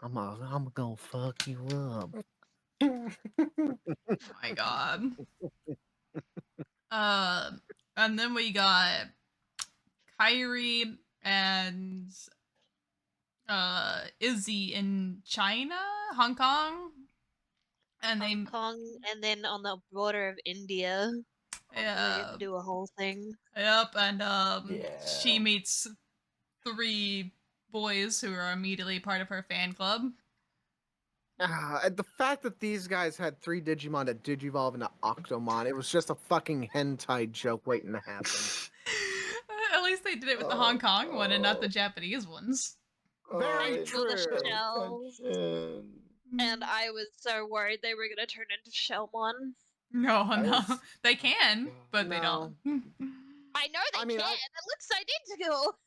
I'm gonna fuck you up. Oh my god. And then we got Kyrie and Izzy in China, Hong Kong, and Hong Kong, and then on the border of India. Yeah, They do a whole thing. Yep, and Yeah. she meets 3 boys who are immediately part of her fan club. And the fact that these guys had 3 Digimon that digivolve into Octomon, it was just a fucking hentai joke waiting to happen. At least they did it with the Hong Kong one and not the Japanese ones. Very true. The shells. And I was so worried they were gonna turn into Shellmon. No, they can, but they don't. I know they can. It looks identical.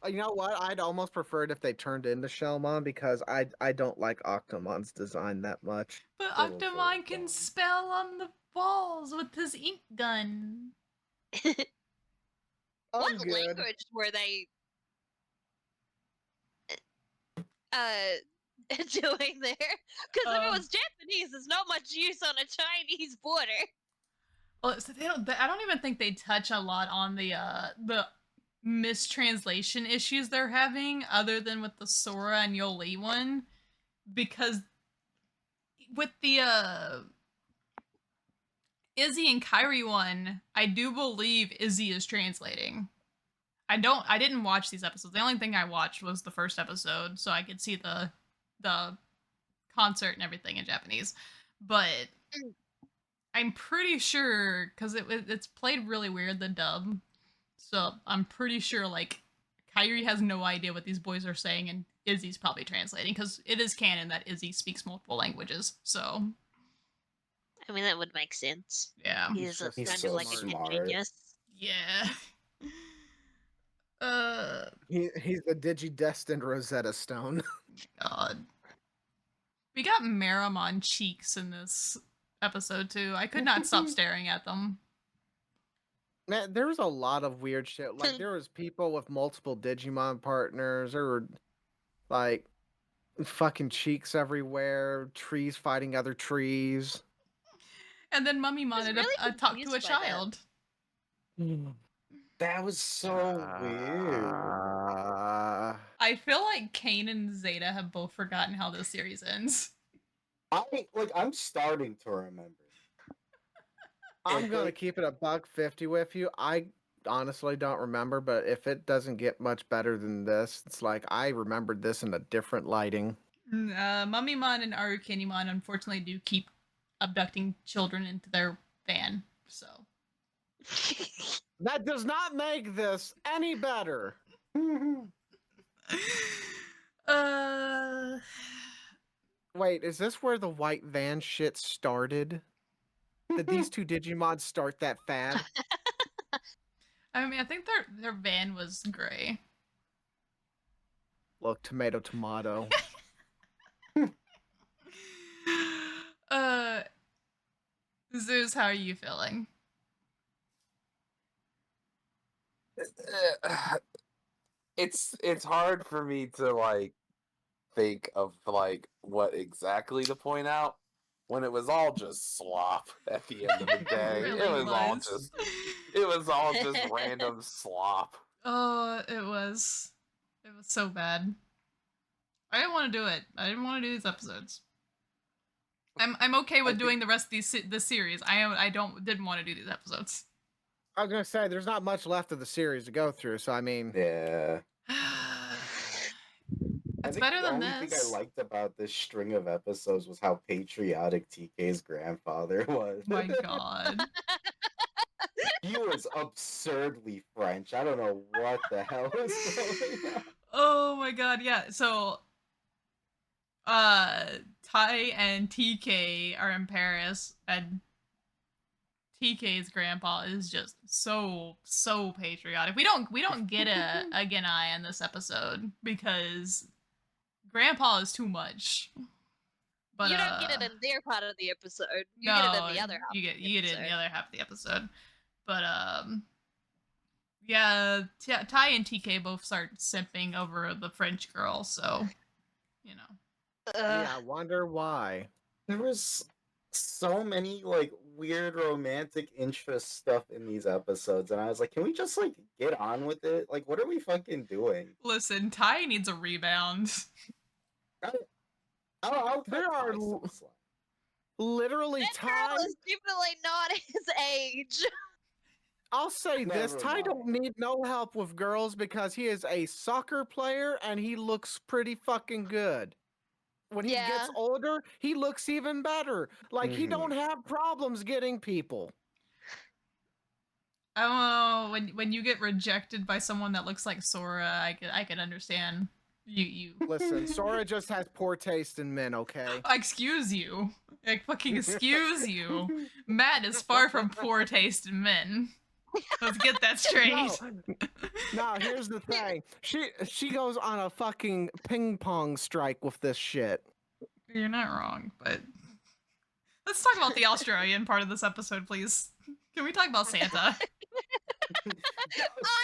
You know what? I'd almost prefer it if they turned into Shellmon because I don't like Octomon's design that much. But Octomon can spell on the walls with his ink gun. What language were they doing there? Because if it was Japanese, there's not much use on a Chinese border. Well, so I don't even think they touch a lot on the mistranslation issues they're having, other than with the Sora and Yoli one, because with the Izzy and Kyrie one, I do believe Izzy is translating. I didn't watch these episodes. The only thing I watched was the first episode, so I could see the concert and everything in Japanese. But I'm pretty sure, because it's played really weird, the dub. So I'm pretty sure, like, Kyrie has no idea what these boys are saying, and Izzy's probably translating, because it is canon that Izzy speaks multiple languages, so... I mean, that would make sense. Yeah. He's so like a genius. Yeah. He's the Digidestined Rosetta Stone. God. We got Maramon cheeks in this episode, too. I could not stop staring at them. Man, there was a lot of weird shit. Like, there was people with multiple Digimon partners. There were, like, fucking cheeks everywhere. Trees fighting other trees. And then Mummy Mon talked to a child. That was so weird. I feel like Kain and Zeta have both forgotten how this series ends. I'm starting to remember. I'm gonna keep it $150 with you. I honestly don't remember, but if it doesn't get much better than this, it's like I remembered this in a different lighting. Mummy Mon and Arukenimon unfortunately do keep abducting children into their van, so. That does not make this any better. Wait, is this where the white van shit started? Did these 2 Digimon start that fad? I mean, I think their van was gray. Look, tomato, tomato. Zeus, how are you feeling? It's hard for me to like think of like what exactly to point out when it was all just slop at the end of the day. It it really was all just random slop. Oh, it was so bad. I didn't want to do it. I didn't want to do these episodes. I'm okay with doing the rest of this series. I didn't want to do these episodes. I was gonna say there's not much left of the series to go through, so I mean, yeah. It's better than this. The only thing I liked about this string of episodes was how patriotic TK's grandfather was. My God. He was absurdly French. I don't know what the hell was going on. Oh my God, yeah. So, Ty and TK are in Paris, and TK's grandpa is just so patriotic. We don't get a Genai in this episode because grandpa is too much. But you don't get it in their part of the episode. You no, get it in the other half. You get it in the other half of the episode. But yeah, Ty and TK both start simping over the French girl, so you know. yeah, I wonder why. There was so many like weird romantic interest stuff in these episodes, and I was like, can we just like get on with it? Like, what are we fucking doing? Listen, Ty needs a rebound. There are literally That girl is definitely not his age. I'll say this, Ty don't need no help with girls because he is a soccer player and he looks pretty fucking good. When he gets older, he looks even better. Like, he don't have problems getting people. I don't know, when you get rejected by someone that looks like Sora, I could understand. You Listen, Sora just has poor taste in men, okay? Excuse you. Like, fucking excuse you. Matt is far from poor taste in men. Let's get that straight. No, here's the thing. She goes on a fucking ping pong strike with this shit. You're not wrong, but let's talk about the Australian part of this episode, please. Can we talk about Santa? I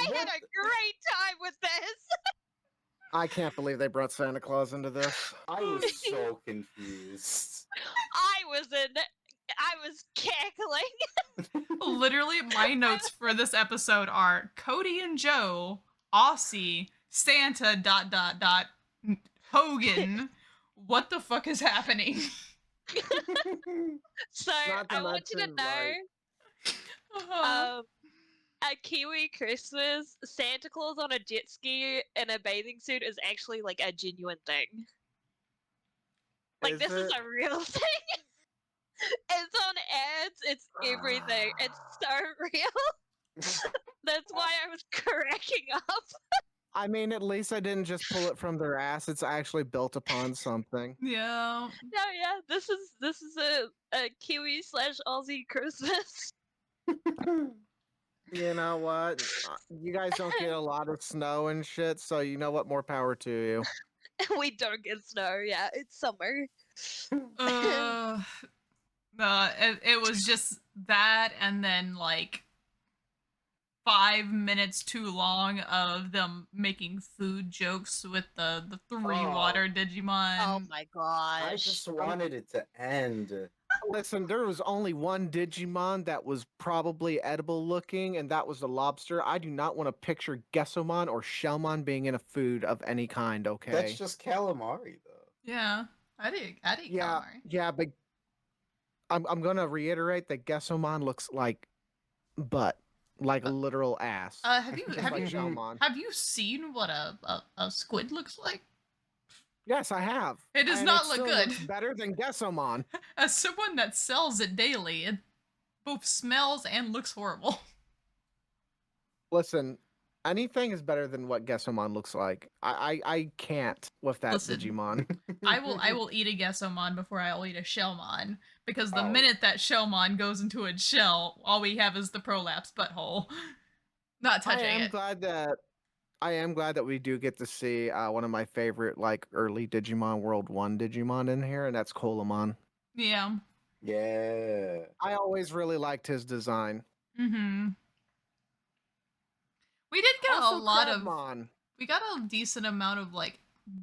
had a great time with this. I can't believe they brought Santa Claus into this. I was so confused. I was cackling. Literally, my notes for this episode are Cody and Joe, Aussie, Santa, ... Hogan. What the fuck is happening? So, I want you to know, at Kiwi Christmas, Santa Claus on a jet ski in a bathing suit is actually like a genuine thing. Like, this is a real thing. It's on ads, it's everything. It's so real. That's why I was cracking up. I mean, at least I didn't just pull it from their ass. It's actually built upon something. Yeah. No, yeah, this is a Kiwi / Aussie Christmas. You know what? You guys don't get a lot of snow and shit, so you know what? More power to you. We don't get snow, yeah. It's summer. No, it was just that, and then like 5 minutes too long of them making food jokes with the 3 water Digimon. Oh my gosh. I just wanted it to end. Listen, there was only one Digimon that was probably edible looking, and that was the lobster. I do not want to picture Gesomon or Shellmon being in a food of any kind, okay? That's just calamari, though. Yeah, I'd eat calamari. Yeah, but I'm gonna reiterate that Gesomon looks like butt, like literal ass. Have you Shellmon. seen what a squid looks like? Yes, I have. It does not look good. Looks better than Gesomon. As someone that sells it daily, it both smells and looks horrible. Listen, anything is better than what Gesomon looks like. I can't with that Digimon. I will eat a Gesomon before I'll eat a Shellmon, because the minute that Shellmon goes into its shell, all we have is the prolapse butthole. Not touching it. I am glad that we do get to see one of my favorite like early Digimon World 1 Digimon in here, and that's Colamon. Yeah. Yeah. I always really liked his design. Mm-hmm. We did get also, a lot Crabmon. We got a decent amount of like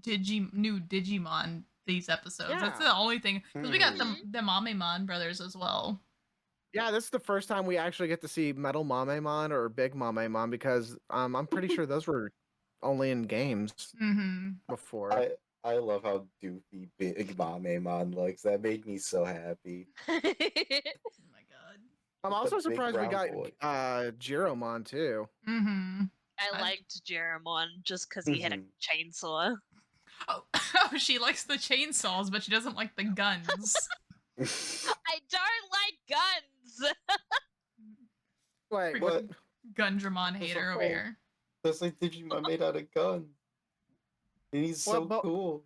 new Digimon these episodes. Yeah. That's the only thing, because we got the Mamemon brothers as well. Yeah, this is the first time we actually get to see Metal Mamemon or Big Mamemon because I'm pretty sure those were only in games before. I love how doofy Big Mamemon looks. That made me so happy. Oh my god. I'm also surprised we got Giromon too. I liked Jeremon just because he had a chainsaw. Oh, she likes the chainsaws, but she doesn't like the guns. I don't like guns. Wait, what? Gundramon hater over here. That's like Digimon made out of guns. And he's so cool.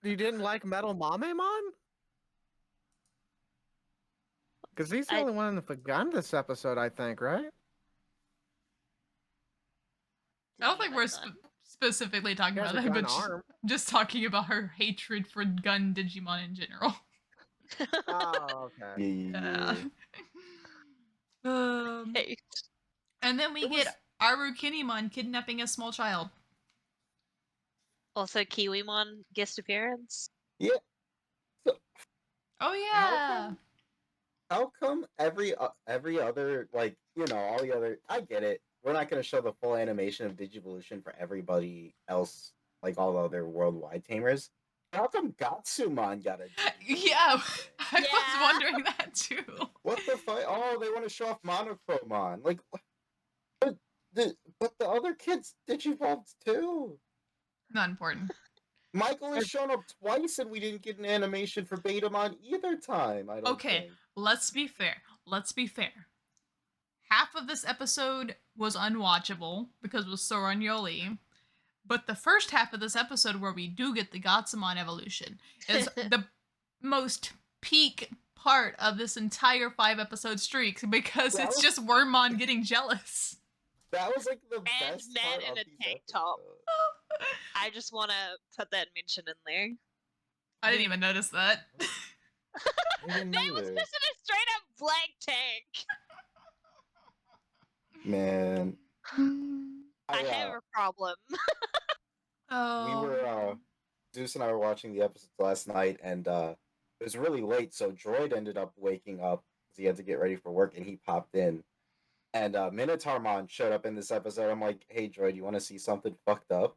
You didn't like Metal Mamemon? Because he's the only one with a gun this episode, I think, right? I don't think we're specifically talking about that, but just talking about her hatred for gun Digimon in general. Oh, okay. Yeah. And then we get Arukinimon kidnapping a small child. Also, Kiwimon guest appearance. Yeah. So, oh yeah. How come every other, like, you know, all the other, I get it. We're not going to show the full animation of Digivolution for everybody else, like all the other worldwide tamers. How come Gatsumon got a Yeah, I was wondering that too. What the fuck? Oh, they want to show off Monochromon. Like, but the other kids Digivolved too. Not important. Michael has shown up twice and we didn't get an animation for Betamon either time. I don't think. Let's be fair. Half of this episode was unwatchable because it was Sora and Yoli. But the first half of this episode where we do get the Gatsumon evolution is the most peak part of this entire 5-episode streak because it's just Wormmon getting jealous. That was like the best Matt part in of a these tank episodes. top. I just want to put that mention in there. I didn't even notice that. Matt was just in a straight up black tank. Man. I have a problem. We were Zeus and I were watching the episodes last night, and it was really late, so Droid ended up waking up because he had to get ready for work, and he popped in. And Minotaurmon showed up in this episode. I'm like, hey Droid, you want to see something fucked up?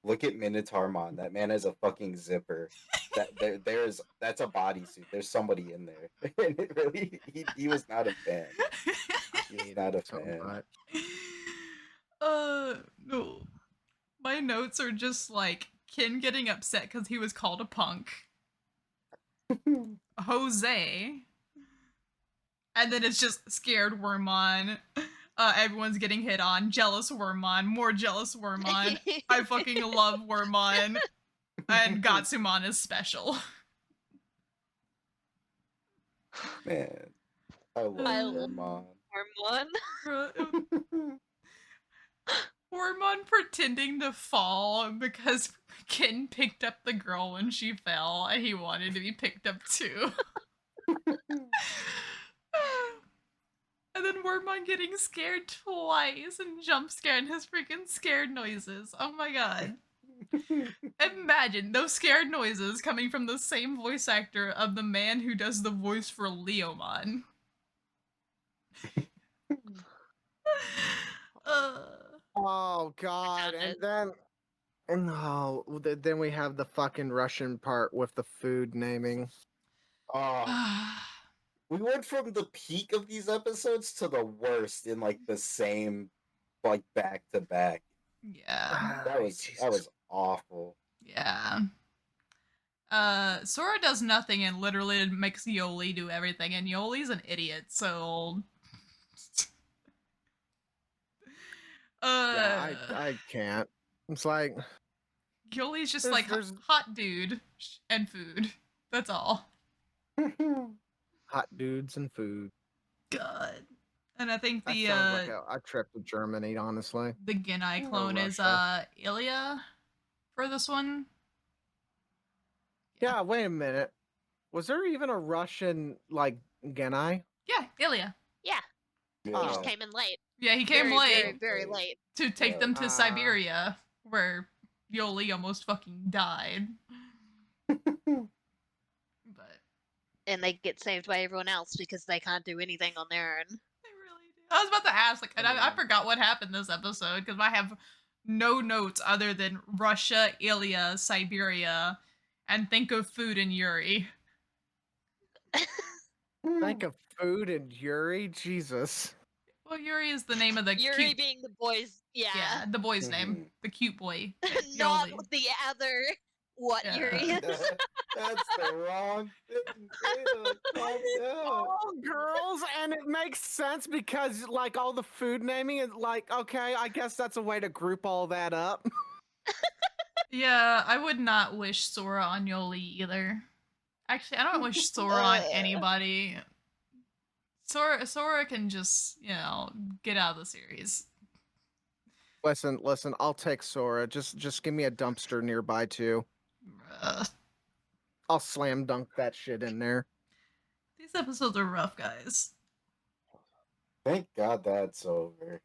Look at Minotaurmon. That man has a fucking zipper. That's a bodysuit. There's somebody in there. And it really, he was not a fan. He's not a fan. No. My notes are just like Ken getting upset because he was called a punk. Jose. And then it's just scared Wormmon. Everyone's getting hit on. Jealous Wormmon. More jealous Wormmon. I fucking love Wormmon. And Gatsumon is special. Man. I love Wormmon. Wormmon pretending to fall because Ken picked up the girl when she fell and he wanted to be picked up too. And then Wormmon getting scared twice and jump scared and his freaking scared noises. Oh my god. Imagine those scared noises coming from the same voice actor of the man who does the voice for Leomon. Oh god, and then we have the fucking Russian part with the food naming. We went from the peak of these episodes to the worst in like the same, like back to back. Yeah, that was awful. Yeah. Sora does nothing and literally makes Yoli do everything, and Yoli's an idiot, so. Yeah, I can't. It's like Yoli's just like hot dude and food. That's all. Hot dudes and food. God. And I think the like a trip to Germany, honestly. The Genai clone is Ilya for this one. Yeah, wait a minute. Was there even a Russian like Genai? Yeah, Ilya. Yeah. He just came in late. Yeah, he came late. Very late. To take them to Siberia, where Yoli almost fucking died. But and they get saved by everyone else because they can't do anything on their own. They really do. I was about to ask, like, and I forgot what happened this episode because I have no notes other than Russia, Ilya, Siberia, and think of food and Yuri. Think of food and Yuri, Jesus. Well, Yuri is the name of the Yuri being the boy's, yeah, the boy's name, the cute boy. not the other Yuri is. That's the wrong thing. All girls, and it makes sense because like all the food naming is like, okay, I guess that's a way to group all that up. Yeah, I would not wish Sora on Yoli either. Actually, I don't wish Sora on anybody. Sora can just, get out of the series. Listen, I'll take Sora. Just give me a dumpster nearby too. I'll slam dunk that shit in there. These episodes are rough, guys. Thank God that's over.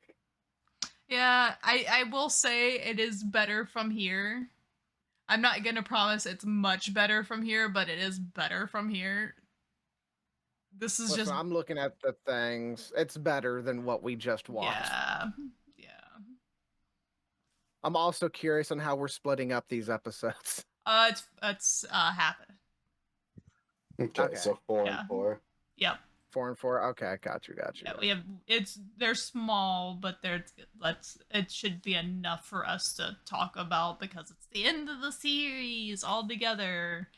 Yeah, I will say it is better from here. I'm not gonna promise it's much better from here, but it is better from here. This is just... I'm looking at the things. It's better than what we just watched. Yeah. I'm also curious on how we're splitting up these episodes. It's half it. Okay, so 4 and 4. Yep. 4 and 4. Okay, got you. Yeah, we have. They're small, but it should be enough for us to talk about because it's the end of the series altogether.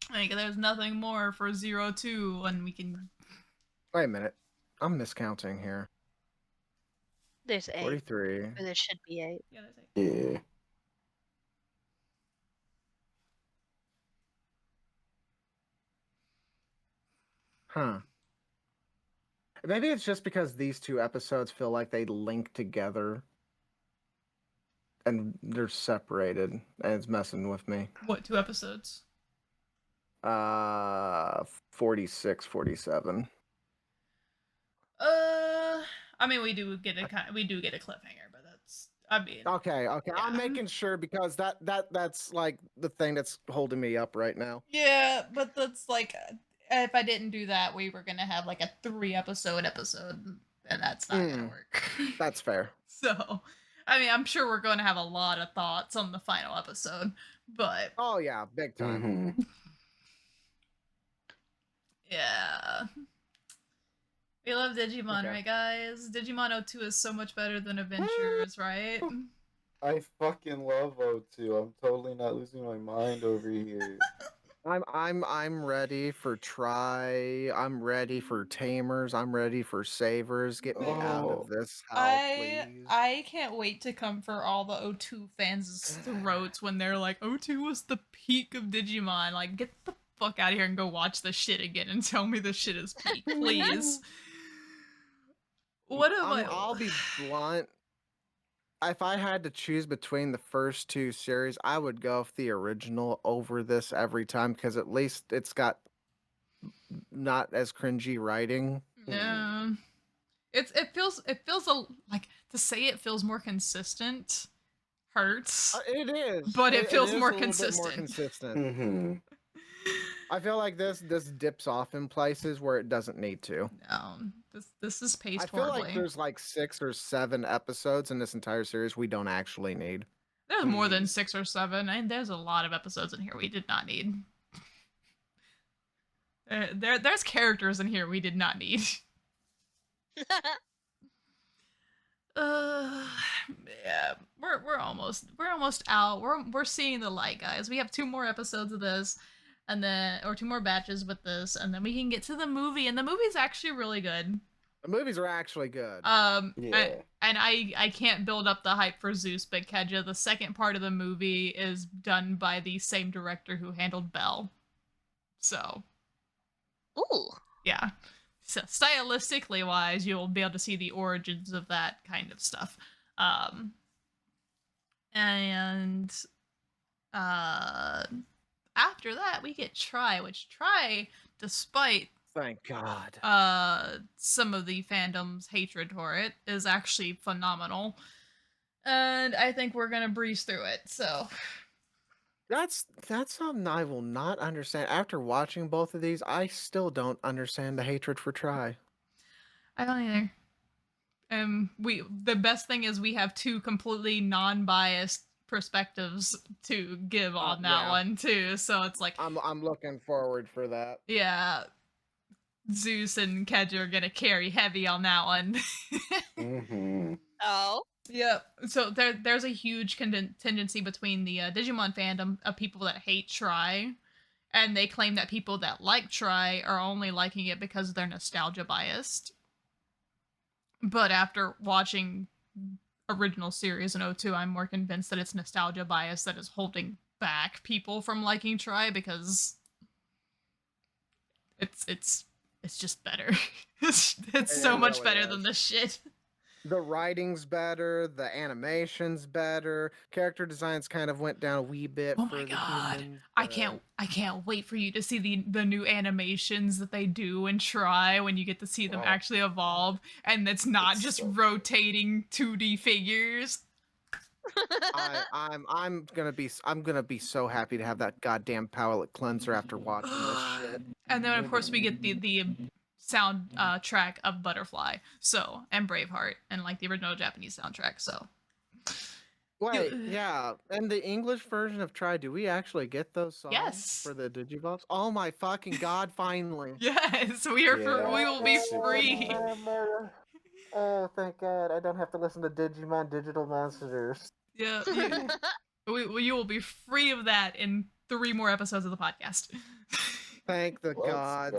I think there's nothing more for 02, and we can. Wait a minute, I'm miscounting here. There's 8. 43. Or there should be 8. Yeah, there's 8. Yeah. Huh. Maybe it's just because these two episodes feel like they link together and they're separated and it's messing with me. What 2 episodes? 46, 47. I mean, we do get a cliffhanger, but that's, I mean. Okay. Yeah. I'm making sure because that's like the thing that's holding me up right now. Yeah, but that's like, if I didn't do that, we were gonna have like a 3-episode, and that's not gonna work. That's fair. So, I mean, I'm sure we're going to have a lot of thoughts on the final episode, but... Oh yeah, big time. Mm-hmm. Yeah. We love Digimon, right, guys? Digimon 02 is so much better than Adventures, right? I fucking love O2. I'm totally not losing my mind over here. I'm ready for Try. I'm ready for Tamers. I'm ready for Savers. Get me out of this house, please. I can't wait to come for all the O2 fans' throats when they're like, O2 was the peak of Digimon. Like, get the fuck out of here and go watch the shit again and tell me the shit is peak, please. I'll be blunt. If I had to choose between the first 2 series, I would go with the original over this every time because at least it's got not as cringy writing. Yeah, it feels like to say it feels more consistent hurts. It is, but it feels more more consistent. Mm-hmm. I feel like this dips off in places where it doesn't need to. No, this is paced I feel horribly. like there's like 6 or 7 episodes in this entire series we don't actually need. There's more than 6 or 7, and there's a lot of episodes in here we did not need. There's characters in here we did not need. Yeah, we're almost out. We're seeing the light, guys. We have 2 more episodes of this, and then 2 more batches with this, and then we can get to the movie. And the movie's actually really good. The movies are actually good. Yeah. I can't build up the hype for Zeus, but Keja, the second part of the movie is done by the same director who handled Belle. So. Ooh. Yeah. So stylistically wise, you'll be able to see the origins of that kind of stuff. And after that, we get Try, which Try, despite Thank God. some of the fandom's hatred for it, is actually phenomenal. And I think we're gonna breeze through it, so That's something I will not understand. After watching both of these, I still don't understand the hatred for Try. I don't either. The best thing is we have two completely non-biased perspectives to give on that one too. So it's like I'm looking forward for that. Yeah, Zeus and Keja are gonna carry heavy on that one. Oh. Yep. So there's a huge tendency between the Digimon fandom of people that hate Try, and they claim that people that like Try are only liking it because they're nostalgia biased. But after watching original series in O2, I'm more convinced that it's nostalgia bias that is holding back people from liking Try because it's just better. It's so much really better is. than this shit. The writing's better, the animation's better, character designs kind of went down a wee bit Oh for my the god. humans. I can't wait for you to see the new animations that they do and Try when you get to see them actually evolve, and it's not just so rotating 2D figures. I'm gonna be so happy to have that goddamn palette cleanser after watching this shit. And then of course we get the sound track of Butterfly, so, and Braveheart, and like the original Japanese soundtrack. So wait, yeah, and the English version of Try, do we actually get those songs for the Digivolves? Oh my fucking god! Finally, yes, we will be free. Oh, thank God! I don't have to listen to Digimon Digital Monsters. Yeah, you will be free of that in 3 more episodes of the podcast. Thank the gods.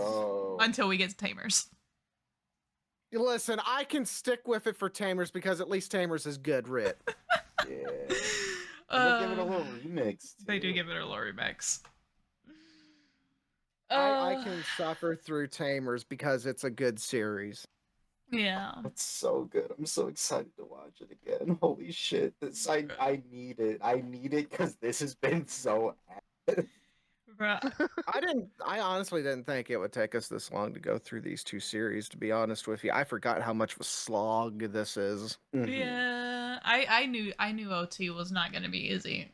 Until we get to Tamers. Listen, I can stick with it for Tamers because at least Tamers is good, Rit. Yeah. They give it a little remix. They do give it a little remix. I can suffer through Tamers because it's a good series. Yeah. It's so good. I'm so excited to watch it again. Holy shit. I need it. I need it because this has been so I honestly didn't think it would take us this long to go through these 2 series, to be honest with you. I forgot how much of a slog this is. Yeah. I knew O2 was not gonna be easy.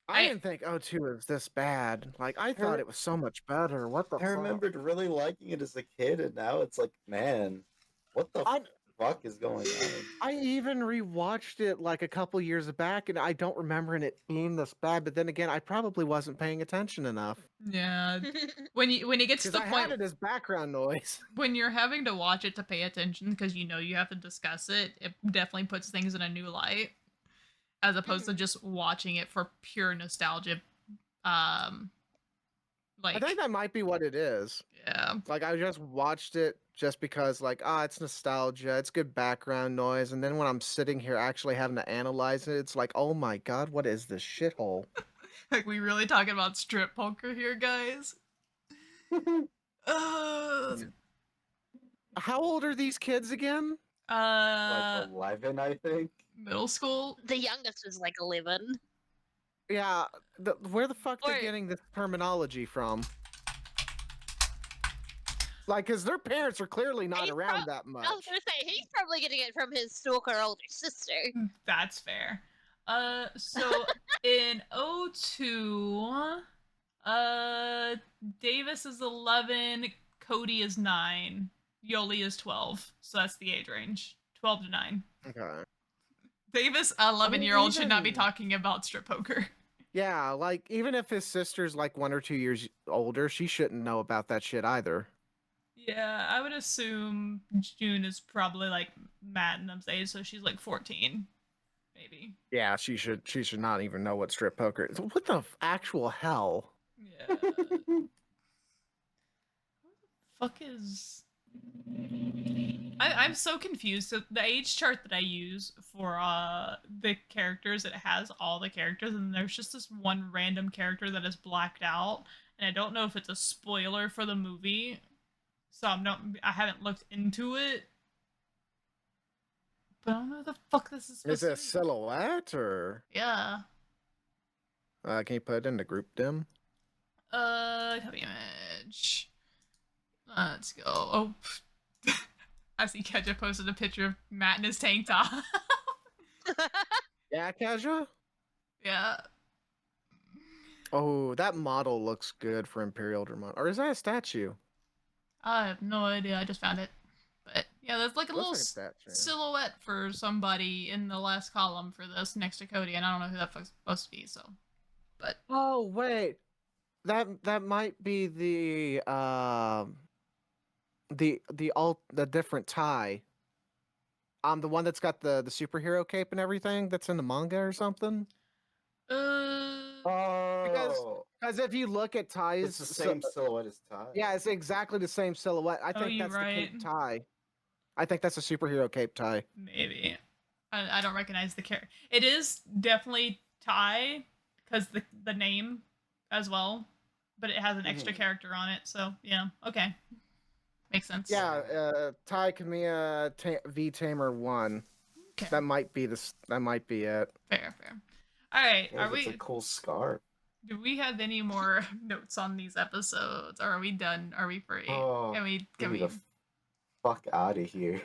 I didn't think O2 was this bad. Like, I thought it was so much better. What the fuck? I remembered really liking it as a kid, and now it's like, man, what the fuck is going on? I even rewatched it like a couple years back, and I don't remember it being this bad. But then again, I probably wasn't paying attention enough. Yeah, when you get to the point, had it as background noise. When you're having to watch it to pay attention because you know you have to discuss it, it definitely puts things in a new light, as opposed to just watching it for pure nostalgia. I think that might be what it is. Yeah. Like, I just watched it just because, like, it's nostalgia, it's good background noise, and then when I'm sitting here actually having to analyze it, it's like, oh my god, what is this shithole? Like, we really talking about strip poker here, guys? How old are these kids again? Like 11, I think. Middle school? The youngest was like 11. Yeah, where the fuck are they getting this terminology from? Like, because their parents are clearly not around that much. I was gonna say, he's probably getting it from his stalker older sister. That's fair. So in O2, Davis is 11, Cody is 9, Yoli is 12. So that's the age range. 12 to 9. Okay. Davis, 11-year-old, should not be talking about strip poker. Yeah, like, even if his sister's like 1 or 2 years older, she shouldn't know about that shit either. Yeah, I would assume June is probably like Matt and them's age, so she's like 14, maybe. Yeah, she should not even know what strip poker is. What the actual hell? Yeah. What the fuck is... I'm so confused. So the age chart that I use for the characters, it has all the characters, and there's just this one random character that is blacked out, and I don't know if it's a spoiler for the movie, so I haven't looked into it. But I don't know what the fuck this is supposed to be. Is it a silhouette or? Yeah. Can you put it in the group dim? Copy image. Let's go. Oh. I see Keja posted a picture of Matt in his tank top. Yeah, Keja? Yeah. Oh, that model looks good for Imperial Dramon. Or is that a statue? I have no idea. I just found it. But yeah, there's like a Looks little like a statue. silhouette for somebody in the last column for this next to Cody, and I don't know who that fuck's supposed to be. So, but Oh wait, that might be the different tie. The one that's got the superhero cape and everything that's in the manga or something. Oh, Because if you look at ties, it's the same silhouette as Ty. yeah, it's exactly the same silhouette. I think you're that's the cape right. tie. I think that's a superhero cape tie. Maybe I don't recognize the character. It is definitely Ty because the name as well, but it has an extra character on it. So yeah, okay, makes sense. Yeah, Ty Kamiya V Tamer 1. Okay. That might be it. Fair. All right, Yeah, it's a cool scarf. Do we have any more notes on these episodes? Or are we done? Are we free? Oh, can we? The fuck out of here.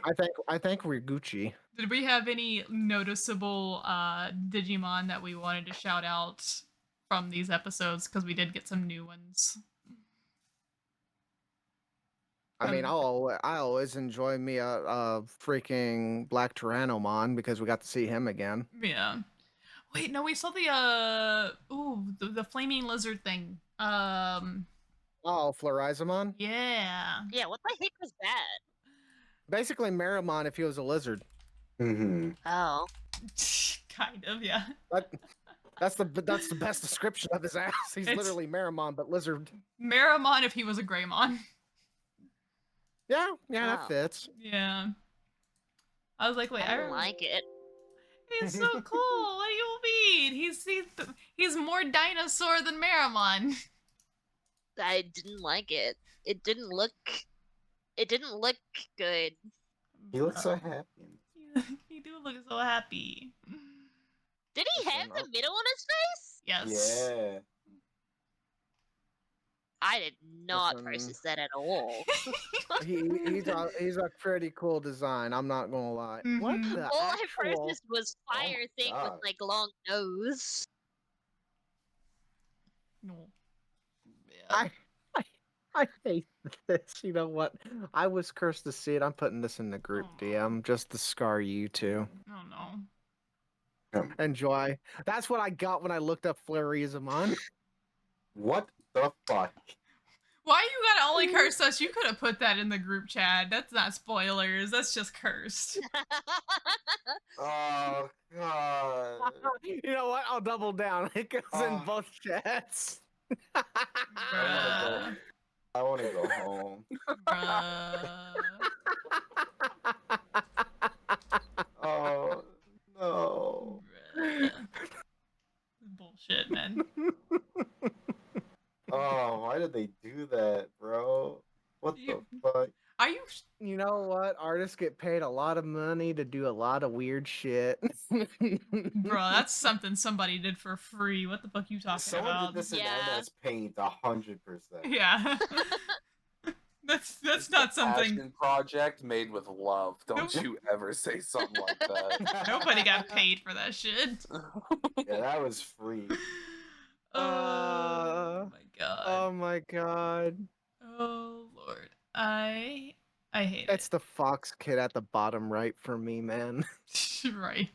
I think we're Gucci. Did we have any noticeable Digimon that we wanted to shout out from these episodes? Because we did get some new ones. I mean, I always enjoy me a freaking Black Tyrannomon because we got to see him again. Yeah. Wait, no, we saw the flaming lizard thing. Oh, Florizamon? Yeah. Yeah, what the heck was that? Basically Meramon if he was a lizard. Oh. Kind of, yeah. That's the best description of his ass. He's literally Meramon, but lizard. Meramon if he was a Greymon. Yeah, that fits. Yeah. I was like, wait, I don't like it. He's so cool. What do you mean? He's more dinosaur than Meramon. I didn't like it. It didn't look good. He looks so happy. He do look so happy. Did he have the middle on his face? Yes. Yeah. I did not process that at all. he's a pretty cool design. I'm not gonna lie. What the all I processed was fire thing with God. like long nose. No. Yeah. I hate this. You know what? I was cursed to see it. I'm putting this in the group DM just to scar you two. Oh no. Enjoy. That's what I got when I looked up Florizamon. What the fuck? Why you gotta only curse us? You could have put that in the group chat. That's not spoilers. That's just cursed. Oh god. You know what? I'll double down. It goes in both chats. I want to go home. Oh no. Bullshit, man. Oh, why did they do that, bro? What the fuck? Are you? You know what? Artists get paid a lot of money to do a lot of weird shit. Bro, that's something somebody did for free. What the fuck you talking Someone about? did this in MS Paint 100%. Yeah. That's not something. Passion project made with love. Don't you ever say something like that. Nobody got paid for that shit. Yeah, that was free. Oh my god. Oh my god. Oh lord. I hate it. It's the Fox kid at the bottom right for me, man. Right.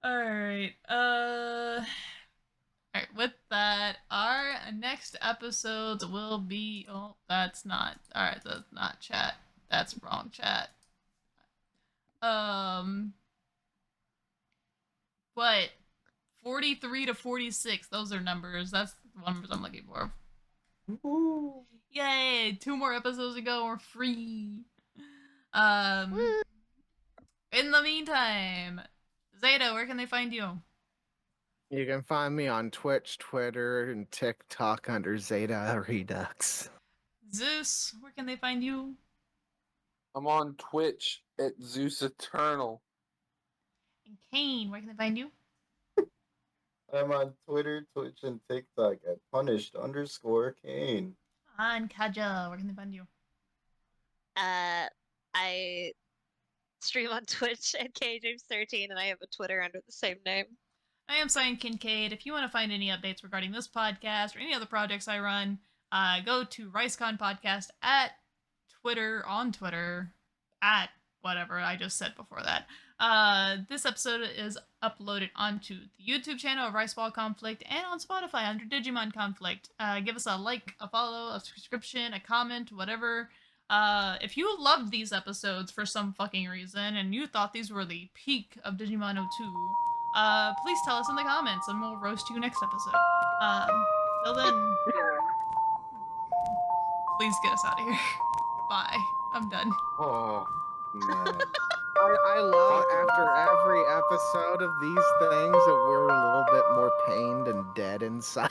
Alright. Alright, with that, our next episodes will be that's not chat. That's wrong chat. What? 43 to 46, those are numbers. That's the numbers I'm looking for. Ooh. Yay! 2 more episodes to go. We're free. In the meantime, Zeta, where can they find you? You can find me on Twitch, Twitter, and TikTok under Zeta Redux. Zeus, where can they find you? I'm on Twitch at Zeus Eternal. And Kain, where can they find you? I'm on Twitter, Twitch, and TikTok at punished_Kain. And Keja, where can they find you? I stream on Twitch at KJames13 and I have a Twitter under the same name. I am Cyan Kincaid. If you want to find any updates regarding this podcast or any other projects I run, go to RiceCon Podcast at Twitter, on Twitter, at whatever I just said before that. This episode is uploaded onto the YouTube channel of Riceball Conflict and on Spotify under Digimon Conflict. Give us a like, a follow, a subscription, a comment, whatever. If you loved these episodes for some fucking reason and you thought these were the peak of Digimon 02, please tell us in the comments and we'll roast you next episode. Till then, please get us out of here. Bye. I'm done. Oh, man. I love after every episode of these things that we're a little bit more pained and dead inside.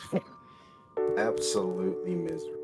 Absolutely miserable.